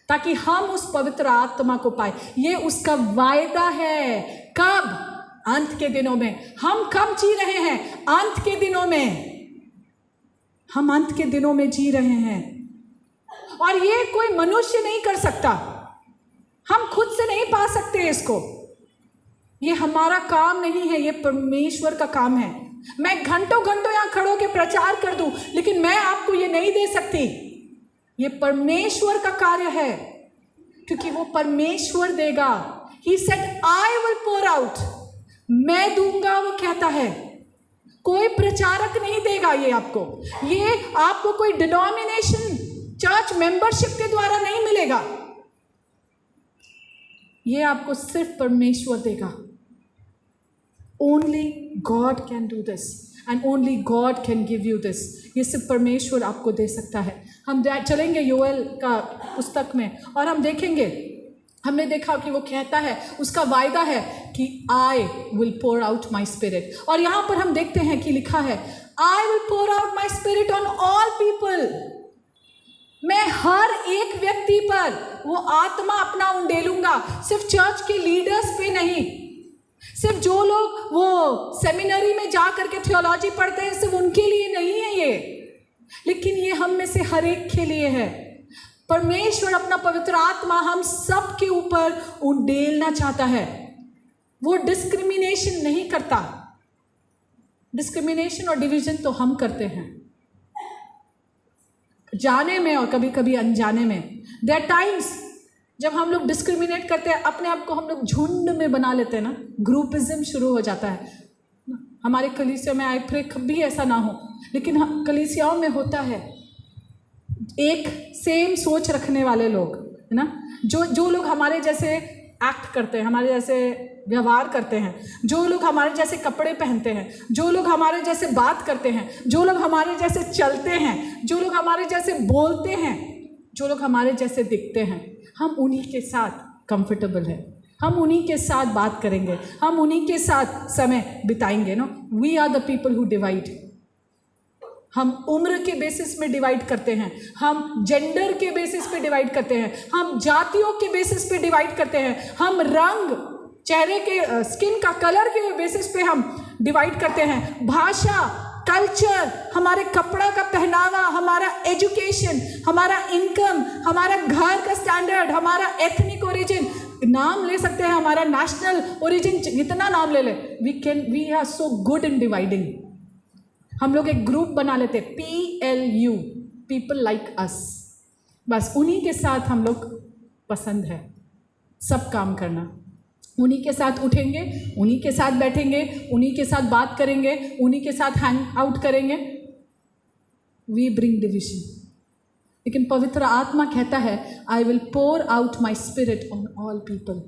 ताकि हम उस पवित्र आत्मा को पाए। ये उसका वायदा है। कब? अंत के दिनों में। हम कब जी रहे हैं? अंत के दिनों में। हम अंत के दिनों में जी रहे हैं, और ये कोई मनुष्य नहीं कर सकता, हम खुद से नहीं पा सकते इसको। ये हमारा काम नहीं है, ये परमेश्वर का काम है। मैं घंटों घंटों यहाँ खड़ो के प्रचार कर दूं, लेकिन मैं आपको ये नहीं दे सकती। ये परमेश्वर का कार्य है, क्योंकि वो परमेश्वर देगा। He said, I will pour out, मैं दूंगा, वो कहता है। कोई प्रचारक नहीं देगा ये आपको, ये आपको कोई डिनोमिनेशन, चर्च मेंबरशिप के द्वारा नहीं मिलेगा, ये आपको सिर्फ परमेश्वर देगा। Only God can do this, and only God can give you this. ये सिर्फ परमेश्वर आपको दे सकता है। हम चलेंगे योएल का पुस्तक में, और हम देखेंगे, हमने देखा कि वो कहता है, उसका वायदा है कि I will pour out my spirit. और यहाँ पर हम देखते हैं कि लिखा है, I will pour out my spirit on all people. मैं हर एक व्यक्ति पर वो आत्मा अपना उंडेलूंगा, सिर्फ चर्च के लीडर्स पे नहीं, सिर्फ जो लोग वो सेमिनरी में जा करके थियोलॉजी पढ़ते हैं, सिर्फ उनके लिए नहीं है ये, लेकिन ये हम में से हर एक के लिए है। परमेश्वर अपना पवित्र आत्मा हम सब के ऊपर उंडेलना चाहता है। वो डिस्क्रिमिनेशन नहीं करता। डिस्क्रिमिनेशन और डिवीजन तो हम करते हैं, जाने में और कभी कभी अनजाने में। देयर टाइम्स जब हम लोग डिस्क्रिमिनेट करते हैं, अपने आप को हम लोग झुंड में बना लेते हैं ना, ग्रुपिज्म शुरू हो जाता है। हमारे कलीसिया में आई प्रे कभी ऐसा ना हो, लेकिन कलीसियाओं में होता है। एक सेम सोच रखने वाले लोग, है ना, जो लोग हमारे जैसे एक्ट करते हैं, हमारे जैसे व्यवहार करते हैं, जो लोग हमारे जैसे कपड़े पहनते हैं, जो लोग हमारे जैसे बात करते हैं, जो लोग हमारे जैसे चलते हैं, जो लोग हमारे जैसे बोलते हैं, जो लोग हमारे जैसे दिखते हैं, हम उन्हीं के साथ कंफर्टेबल हैं, हम उन्हीं के साथ बात करेंगे, हम उन्हीं के साथ समय बिताएंगे। No, we are the people who divide. हम उम्र के बेसिस में डिवाइड करते हैं, हम जेंडर के बेसिस पे डिवाइड करते हैं, हम जातियों के बेसिस पे डिवाइड करते हैं, हम रंग, चेहरे के स्किन का कलर के बेसिस पे हम डिवाइड करते हैं, भाषा, कल्चर, हमारे कपड़ा का पहनावा, हमारा एजुकेशन, हमारा इनकम, हमारा घर का स्टैंडर्ड, हमारा एथनिक ओरिजिन, नाम ले सकते हैं, हमारा नेशनल ओरिजिन, जितना नाम ले ले, we are so good in dividing. हम लोग एक ग्रुप बना लेते, PLU, पीपल लाइक अस। बस उन्हीं के साथ हम लोग पसंद है सब काम करना, उन्हीं के साथ उठेंगे, उन्हीं के साथ बैठेंगे, उन्हीं के साथ बात करेंगे, उन्हीं के साथ हैंग आउट करेंगे। We bring division. लेकिन पवित्र आत्मा कहता है, I will pour out my spirit on all people.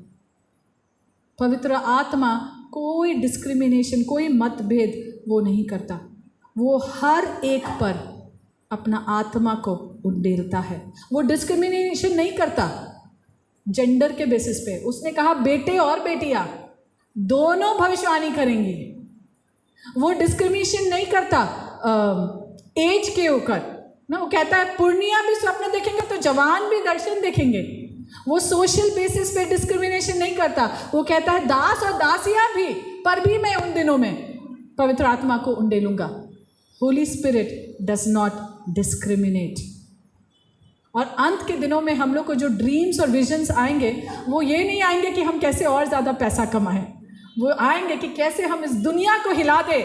पवित्र आत्मा कोई डिस्क्रिमिनेशन, कोई मतभेद वो नहीं करता, वो हर एक पर अपना आत्मा को उंडेलता है। वो डिस्क्रिमिनेशन नहीं करता जेंडर के बेसिस पे। उसने कहा बेटे और बेटियां दोनों भविष्यवाणी करेंगी। वो डिस्क्रिमिनेशन नहीं करता एज के ऊपर ना। वो कहता है पुर्णिया भी स्वप्न देखेंगे तो जवान भी दर्शन देखेंगे। वो सोशल बेसिस पे डिस्क्रिमिनेशन नहीं करता। वो कहता है दास और दासियां भी, पर भी मैं उन दिनों में पवित्र आत्मा को उंडेलूंगा। Holy Spirit does not discriminate. और अंत के दिनों में हम लोग को जो ड्रीम्स और विजन्स आएंगे, वो ये नहीं आएंगे कि हम कैसे और ज़्यादा पैसा कमाएं, वो आएंगे कि कैसे हम इस दुनिया को हिला दे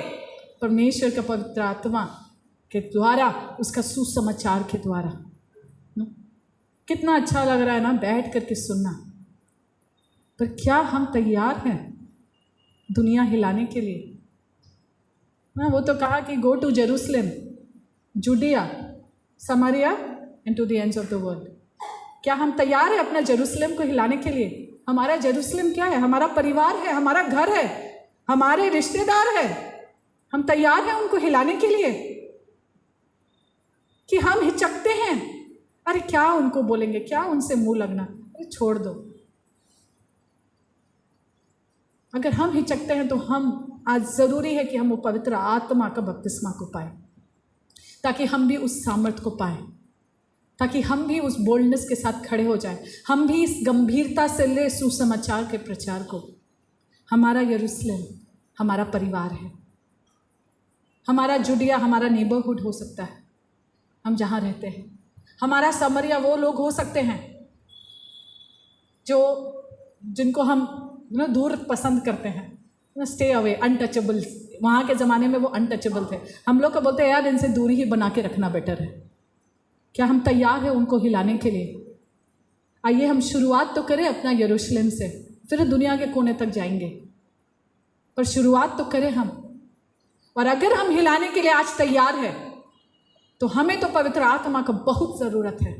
परमेश्वर का पवित्र आत्मा के द्वारा, उसका सुसमाचार के द्वारा। कितना अच्छा लग रहा है ना बैठ करके सुनना। पर क्या हम तैयार हैं दुनिया हिलाने के लिए? ना, वो तो कहा कि go to Jerusalem, Judea, Samaria and to the ends of the world. क्या हम तैयार हैं अपना जेरूसलेम को हिलाने के लिए? हमारा जेरूसलेम क्या है? हमारा परिवार है, हमारा घर है, हमारे रिश्तेदार है। हम तैयार हैं उनको हिलाने के लिए कि हम हिचकते हैं? अरे क्या उनको बोलेंगे, क्या उनसे मुंह लगना, अरे छोड़ दो। अगर हम हिचकते हैं तो हम आज ज़रूरी है कि हम वो पवित्र आत्मा का बपतिस्मा को पाए, ताकि हम भी उस सामर्थ को पाए, ताकि हम भी उस बोल्डनेस के साथ खड़े हो जाएं, हम भी इस गंभीरता से ले सुसमाचार के प्रचार को। हमारा यरूशलेम हमारा परिवार है, हमारा जुडिया हमारा नेबरहुड हो सकता है, हम जहाँ रहते हैं। हमारा समरिया वो लोग हो सकते हैं जिनको हम दूर पसंद करते हैं, स्टे अवे, अनटचेबल। वहाँ के ज़माने में वो अनटचेबल थे। हम लोग को बोलते हैं यार इनसे दूरी ही बना के रखना बेटर है। क्या हम तैयार हैं उनको हिलाने के लिए? आइए हम शुरुआत तो करें अपना यरूशलेम से, फिर दुनिया के कोने तक जाएंगे, पर शुरुआत तो करें हम। और अगर हम हिलाने के लिए आज तैयार है तो हमें तो पवित्र आत्मा का बहुत ज़रूरत है।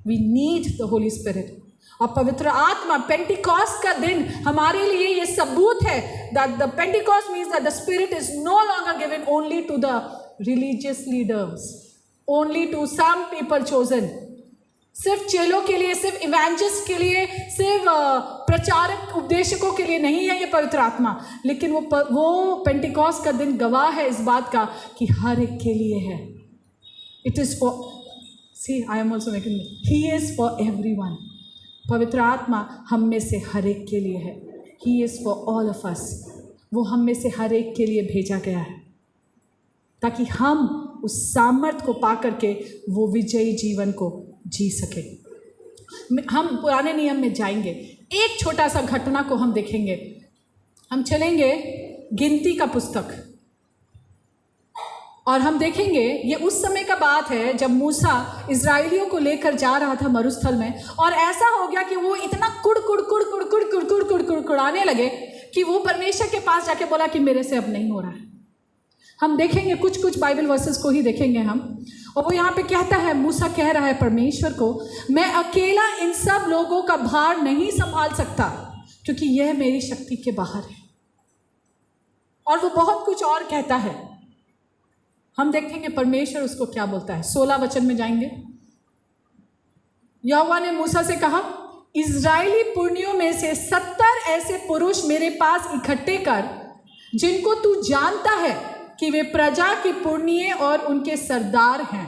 We need the Holy Spirit. और पवित्र आत्मा, पेंटिकॉस्ट का दिन हमारे लिए ये सबूत है that the Pentecost means that the Spirit is no longer given only to the religious leaders, only to some people chosen. सिर्फ चेलों के लिए, सिर्फ इवेंजलिस्ट के लिए, सिर्फ प्रचारक उपदेशकों के लिए नहीं है ये पवित्र आत्मा, लेकिन वो पेंटिकॉस्ट का दिन गवाह है इस बात का कि हर एक के लिए है। It is for, see, I am also making it. He is for everyone. पवित्र आत्मा हम में से हर एक के लिए है। He is for all of us. वो हम में से हर एक के लिए भेजा गया है ताकि हम उस सामर्थ को पा करके वो विजयी जीवन को जी सके। हम पुराने नियम में जाएंगे, एक छोटा सा घटना को हम देखेंगे। हम चलेंगे गिनती का पुस्तक और हम देखेंगे ये उस समय का बात है जब मूसा इजराइलियों को लेकर जा रहा था मरुस्थल में, और ऐसा हो गया कि वो इतना कुड़ाने लगे कि वो परमेश्वर के पास जाके बोला कि मेरे से अब नहीं हो रहा है। हम देखेंगे कुछ बाइबल वर्सेस को ही देखेंगे हम, और वो यहाँ पे कहता है, मूसा कह रहा है परमेश्वर को, मैं अकेला इन सब लोगों का भार नहीं संभाल सकता क्योंकि यह मेरी शक्ति के बाहर है। और वो बहुत कुछ और कहता है। हम देखेंगे परमेश्वर उसको क्या बोलता है। 16 वचन में जाएंगे। यहोवा ने मूसा से कहा, इजरायली पुरनियों में से 70 ऐसे पुरुष मेरे पास इकट्ठे कर जिनको तू जानता है कि वे प्रजा की पुरनिये और उनके सरदार हैं,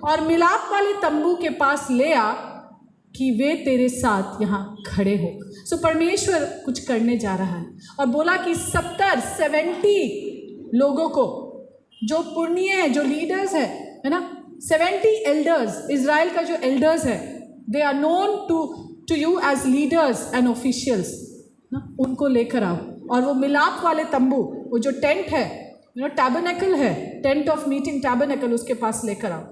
और मिलाप वाले तंबू के पास ले आ कि वे तेरे साथ यहाँ खड़े हो। सो परमेश्वर कुछ करने जा रहा है और बोला कि 70 लोगों को जो पुरनिये हैं, जो लीडर्स है ना, 70 एल्डर्स, इजराइल का जो एल्डर्स है, they are known to you as leaders and officials ना, उनको लेकर आओ। और वो मिलाप वाले तंबू, वो जो टेंट है, टैबरनेकल है, टेंट ऑफ मीटिंग टैबरनेकल, उसके पास लेकर आओ।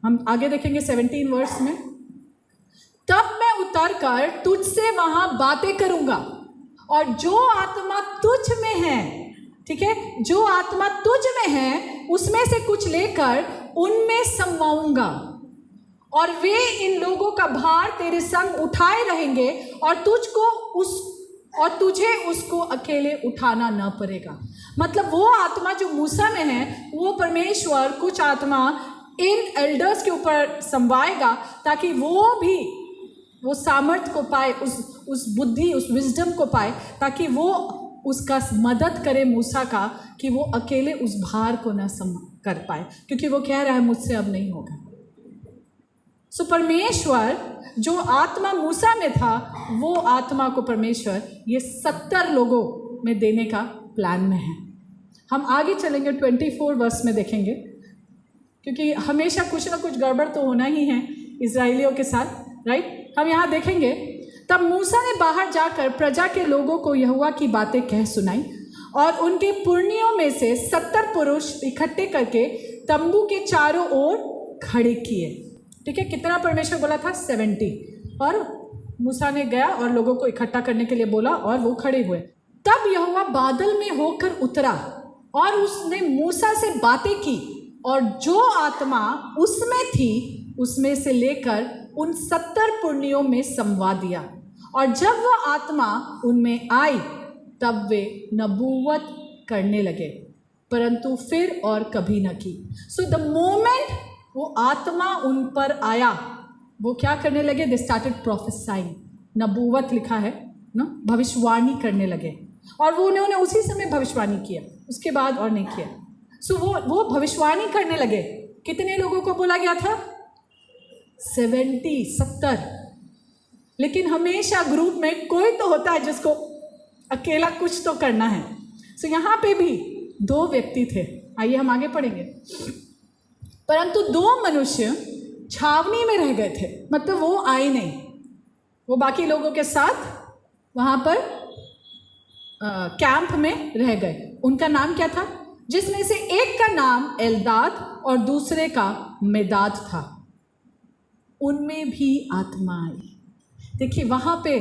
हम आगे देखेंगे 17 वर्स में, तब मैं उतर कर तुझसे वहां बातें करूंगा और जो आत्मा तुझ में है, ठीक है, जो आत्मा तुझ में है उसमें से कुछ लेकर उनमें समाऊंगा, और वे इन लोगों का भार तेरे संग उठाए रहेंगे और तुझे उसको अकेले उठाना न पड़ेगा। मतलब वो आत्मा जो मूसा में है, वो परमेश्वर कुछ आत्मा इन एल्डर्स के ऊपर संवाएगा ताकि वो भी वो सामर्थ्य को पाए, उस बुद्धि, उस विजडम को पाए, ताकि वो उसका मदद करे मूसा का कि वो अकेले उस भार को न कर पाए, क्योंकि वो कह रहा है मुझसे अब नहीं होगा। सो परमेश्वर जो आत्मा मूसा में था, वो आत्मा को परमेश्वर ये 70 लोगों में देने का प्लान में है। हम आगे चलेंगे 24 वर्स में देखेंगे, क्योंकि हमेशा कुछ ना कुछ गड़बड़ तो होना ही है इजराइलियों के साथ, राइट। हम यहाँ देखेंगे, तब मूसा ने बाहर जाकर प्रजा के लोगों को यहोवा की बातें कह सुनाई और उनके पुरनियों में से 70 पुरुष इकट्ठे करके तंबू के चारों ओर खड़े किए। ठीक है, कितना परमेश्वर बोला था? 70। और मूसा ने गया और लोगों को इकट्ठा करने के लिए बोला और वो खड़े हुए। तब यहोवा बादल में होकर उतरा और उसने मूसा से बातें की, और जो आत्मा उसमें थी उसमें से लेकर उन 70 पुरनियों में समवा दिया, और जब वह आत्मा उनमें आई तब वे नबूवत करने लगे, परंतु फिर और कभी न की। सो द मोमेंट वो आत्मा उन पर आया, वो क्या करने लगे? They started prophesying. नबूवत लिखा है ना, भविष्यवाणी करने लगे, और वो उन्होंने उसी समय भविष्यवाणी किया, उसके बाद और नहीं किया। सो वो भविष्यवाणी करने लगे। कितने लोगों को बोला गया था? 70। लेकिन हमेशा ग्रुप में कोई तो होता है जिसको अकेला कुछ तो करना है। सो यहाँ पे भी 2 व्यक्ति थे। आइए हम आगे पढ़ेंगे। परंतु 2 मनुष्य छावनी में रह गए थे, मतलब वो आए नहीं, वो बाकी लोगों के साथ वहाँ पर कैंप में रह गए। उनका नाम क्या था? जिसमें से एक का नाम एल्दाद और दूसरे का मेदाद था। उनमें भी आत्मा आई। देखिए, वहाँ पे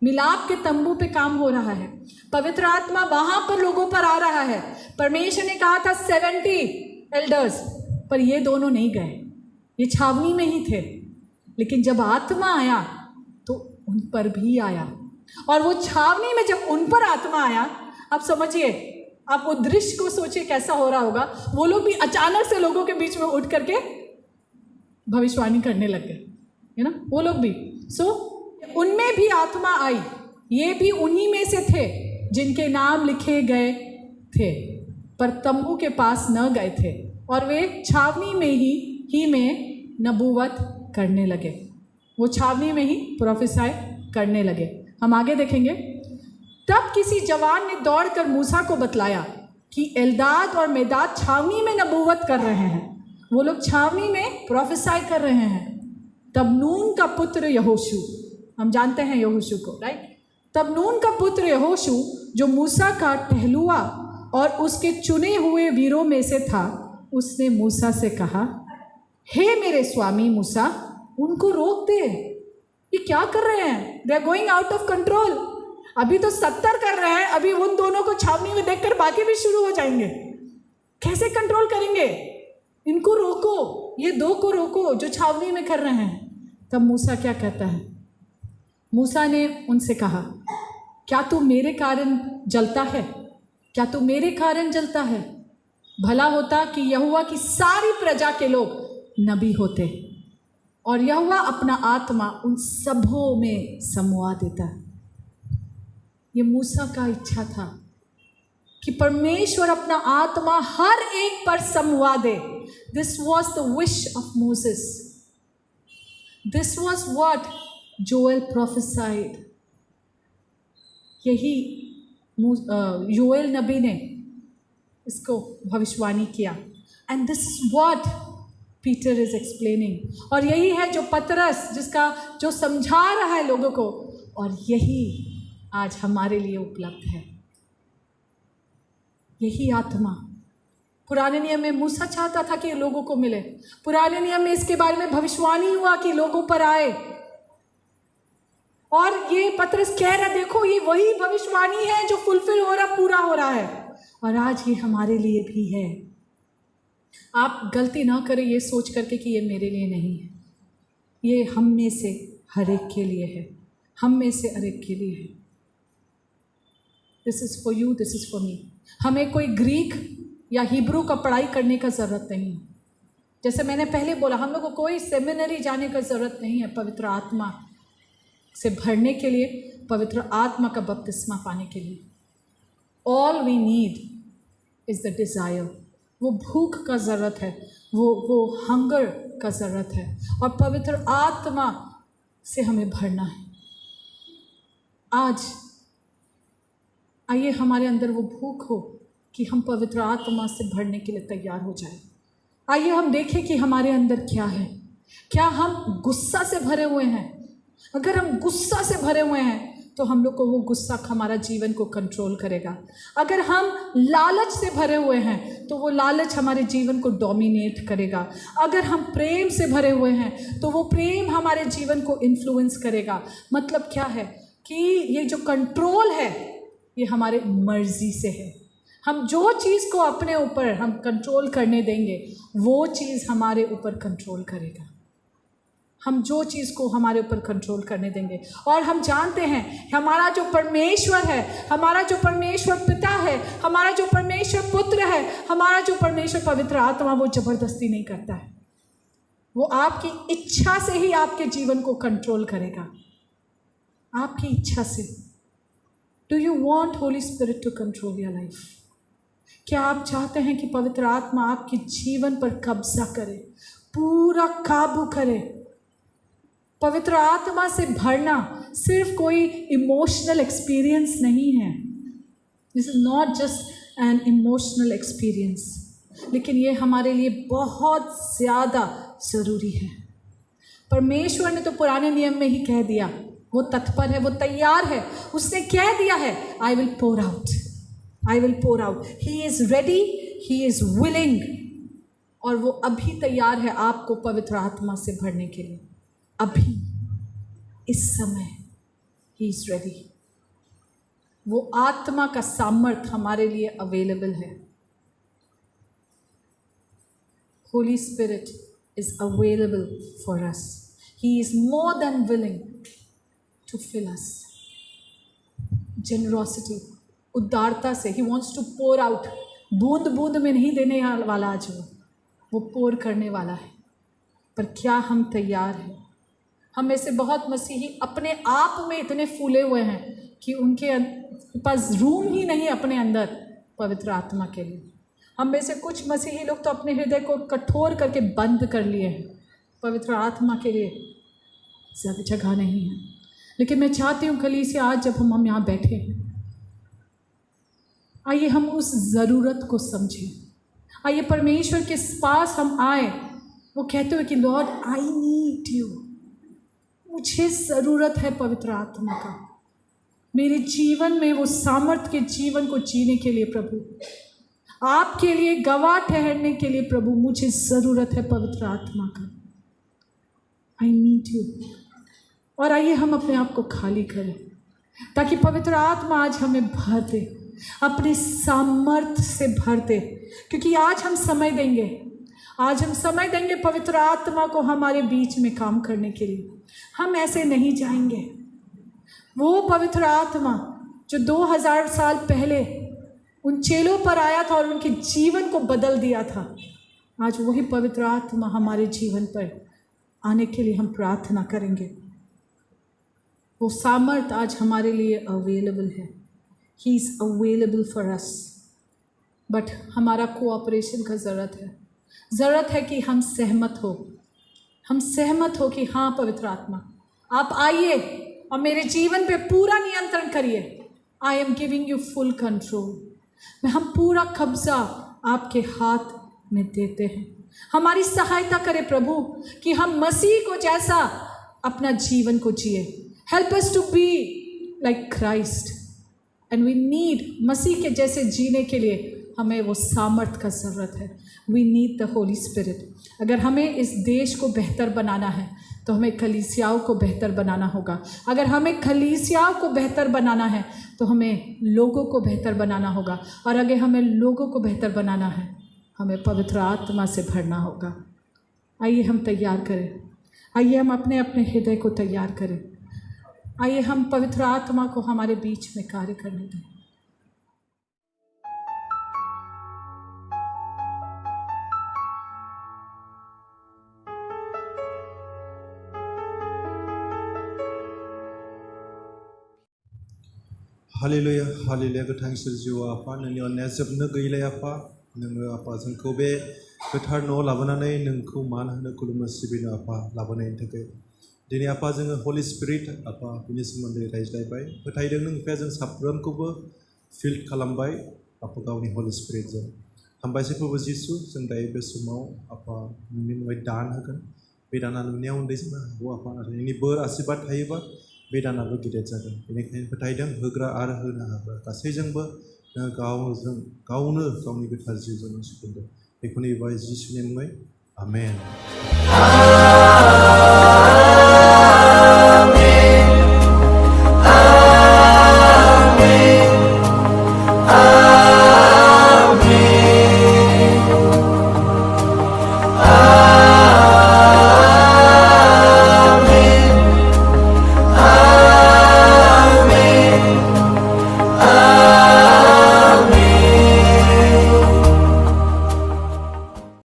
मिलाप के तंबू पे काम हो रहा है, पवित्र आत्मा वहाँ पर लोगों पर आ रहा है। परमेश्वर ने कहा था 70 एल्डर्स, पर ये दोनों नहीं गए, ये छावनी में ही थे। लेकिन जब आत्मा आया तो उन पर भी आया, और वो छावनी में जब उन पर आत्मा आया, आप समझिए, आप वो दृश्य को सोचिए कैसा हो रहा होगा। वो लोग भी अचानक से लोगों के बीच में उठ करके भविष्यवाणी करने लग गए, है ना, वो लोग भी। सो उनमें भी आत्मा आई। ये भी उन्हीं में से थे जिनके नाम लिखे गए थे, पर तंबू के पास न गए थे, और वे छावनी में ही में नबूवत करने लगे। वो छावनी में ही प्रोफेसाई करने लगे। हम आगे देखेंगे। तब किसी जवान ने दौड़कर मूसा को बतलाया कि एल्दाद और मेदाद छावनी में नबूवत कर रहे हैं। वो लोग छावनी में प्रोफेसाई कर रहे हैं। तब नून का पुत्र यहोशू, हम जानते हैं यहोशू को, राइट? तब नून का पुत्र यहोशू जो मूसा का टहलुआ और उसके चुने हुए वीरों में से था, उसने मूसा से कहा, हे मेरे स्वामी मूसा, उनको रोक दे, ये क्या कर रहे हैं? They are going out of control. अभी तो 70 कर रहे हैं, अभी उन दोनों को छावनी में देखकर बाकी भी शुरू हो जाएंगे। कैसे कंट्रोल करेंगे? इनको रोको, ये दो को रोको जो छावनी में कर रहे हैं। तब मूसा क्या कहता है? मूसा ने उनसे कहा, क्या तू मेरे कारण जलता है? क्या तू मेरे कारण जलता है? भला होता कि यहोवा की सारी प्रजा के लोग नबी होते और यहोवा अपना आत्मा उन सबों में समवा देता। ये मूसा का इच्छा था कि परमेश्वर अपना आत्मा हर एक पर समवा दे। This was the wish of Moses. This was what Joel prophesied. यही योएल नबी ने इसको भविष्यवाणी किया। And this is what Peter is explaining. और यही है जो पतरस जो समझा रहा है लोगों को, और यही आज हमारे लिए उपलब्ध है। यही आत्मा पुराने नियम में मूसा चाहता था कि लोगों को मिले। पुराने नियम में इसके बारे में भविष्यवाणी हुआ कि लोगों पर आए, और ये पतरस कह रहा, देखो ये वही भविष्यवाणी है जो फुलफिल हो रहा, पूरा हो रहा है। और आज ये हमारे लिए भी है। आप गलती ना करें ये सोच करके कि ये मेरे लिए नहीं है, ये हम में से हर एक के लिए है, हम में से हर एक के लिए है। This is for you, this is for me. हमें कोई ग्रीक या हिब्रू का पढ़ाई करने का ज़रूरत नहीं है। जैसे मैंने पहले बोला, हम लोग को कोई सेमिनरी जाने का ज़रूरत नहीं है पवित्र आत्मा से भरने के लिए, पवित्र आत्मा का बपतिस्मा पाने के लिए। All we need is the desire. वो भूख का ज़रूरत है, वो हंगर का ज़रूरत है, और पवित्र आत्मा से हमें भरना है। आज आइए हमारे अंदर वो भूख हो कि हम पवित्र आत्मा से भरने के लिए तैयार हो जाए। आइए हम देखें कि हमारे अंदर क्या है। क्या हम गुस्सा से भरे हुए हैं? अगर हम गुस्सा से भरे हुए हैं तो हम लोग को वो गुस्सा हमारा जीवन को कंट्रोल करेगा। अगर हम लालच से भरे हुए हैं तो वो लालच हमारे जीवन को डोमिनेट करेगा। अगर हम प्रेम से भरे हुए हैं तो वो प्रेम हमारे जीवन को इन्फ्लुएंस करेगा। मतलब क्या है कि ये जो कंट्रोल है ये हमारे मर्जी से है। हम जो चीज़ को अपने ऊपर हम कंट्रोल करने देंगे वो चीज़ हमारे ऊपर कंट्रोल करेगा। हम जो चीज़ को हमारे ऊपर कंट्रोल करने देंगे। और हम जानते हैं हमारा जो परमेश्वर है, हमारा जो परमेश्वर पिता है, हमारा जो परमेश्वर पुत्र है, हमारा जो परमेश्वर पवित्र आत्मा, वो ज़बरदस्ती नहीं करता है। वो आपकी इच्छा से ही आपके जीवन को कंट्रोल करेगा, आपकी इच्छा से। Do you want Holy Spirit to control your life? क्या आप चाहते हैं कि पवित्र आत्मा आपके जीवन पर कब्जा करे, पूरा काबू करे? पवित्र आत्मा से भरना सिर्फ कोई इमोशनल एक्सपीरियंस नहीं है। This is not just an emotional experience, लेकिन ये हमारे लिए बहुत ज़्यादा ज़रूरी है। परमेश्वर ने तो पुराने नियम में ही कह दिया, वो तत्पर है, वो तैयार है। उसने कह दिया है, I will pour out, I will pour out. He is ready, he is willing, और वो अभी तैयार है आपको पवित्र आत्मा से भरने के लिए। अभी इस समय ही इज़ रेडी। वो आत्मा का सामर्थ हमारे लिए अवेलेबल है। Holy Spirit is available for us. He is more than willing to fill us. Generosity, उदारता से he wants to pour out. बूंद बूंद में नहीं देने वाला आज वो पोर करने वाला है। पर क्या हम तैयार हैं? हम में से बहुत मसीही अपने आप में इतने फूले हुए हैं कि उनके पास रूम ही नहीं अपने अंदर पवित्र आत्मा के लिए। हम में से कुछ मसीही लोग तो अपने हृदय को कठोर करके बंद कर लिए हैं, पवित्र आत्मा के लिए जगह नहीं है। लेकिन मैं चाहती हूँ कलीसिया, आज जब हम यहाँ बैठे हैं, आइए हम उस ज़रूरत को समझें। आइए परमेश्वर के पास हम आए, वो कहते हुए कि लॉर्ड आई नीड यू, मुझे ज़रूरत है पवित्र आत्मा का मेरे जीवन में, वो सामर्थ्य के जीवन को जीने के लिए प्रभु, आपके लिए गवाह ठहरने के लिए प्रभु, मुझे ज़रूरत है पवित्र आत्मा का। I need you. और आइए हम अपने आप को खाली करें ताकि पवित्र आत्मा आज हमें भर दे, अपने सामर्थ्य से भर दे, क्योंकि आज हम समय देंगे पवित्र आत्मा को हमारे बीच में काम करने के लिए। हम ऐसे नहीं जाएंगे। वो पवित्र आत्मा जो 2000 साल पहले उन चेलों पर आया था और उनके जीवन को बदल दिया था, आज वही पवित्र आत्मा हमारे जीवन पर आने के लिए हम प्रार्थना करेंगे। वो सामर्थ्य आज हमारे लिए अवेलेबल है। He is available for us, but हमारा कोऑपरेशन का ज़रूरत है कि हम सहमत हो कि हाँ पवित्र आत्मा आप आइए और मेरे जीवन पे पूरा नियंत्रण करिए। I am giving you full control. हम पूरा कब्जा आपके हाथ में देते हैं। हमारी सहायता करें प्रभु कि हम मसीह को जैसा अपना जीवन को जिए। Help us to be like Christ, and we need मसीह के जैसे जीने के लिए हमें वो सामर्थ्य का ज़रूरत है। We need the Holy Spirit. अगर हमें इस देश को बेहतर बनाना है तो हमें कलीसियाओं को बेहतर बनाना होगा। अगर हमें कलीसियाओं को बेहतर बनाना है तो हमें लोगों को बेहतर बनाना होगा। और अगर हमें लोगों को बेहतर बनाना है हमें पवित्र आत्मा से भरना होगा। आइए हम तैयार करें। आइए हम अपने अपने हृदय को तैयार करें। आइए हम पवित्र आत्मा को हमारे बीच में कार्य करने दें। हालेलुया हालेलुया गोथां इसोर जिउआ आफा नोंनि अननाया जोबनो गैलै आफा। नोङो आफा जोंखौ बे गोथार न'आव लाबोनानै नोंखौ मान होनो खुलुमनो सिबिनो आफा लाबोनायनि थाखाय दिनै आफा जोङो हलि स्पिरिट आफा बिनि सोमोन्दै रायज्लायबाय। फोथायदों नों बिफाया जों साफ्रोमखौबो फिल्ड खालामबाय आफा गावनि हलि स्पिरिटजों। हामबायसै प्रभु जिसु। जों दायो बे समाव आफा नोंनि मुङै दान होगोन। बे दाना नोंनिया उन्दै जानो हागौ आफा, आरो नोंनि बोर आशीर्बाद थायोबा बे दानाबो गिदिर जागोन। बेनिखायनो फोथायदों होग्रा आरो होनो हाग्रा गासैजोंबो गावनो गावनि गोथार जिउजों सोमोन्दो बेखौ नैबाय जिसुनि मुङै आमेन।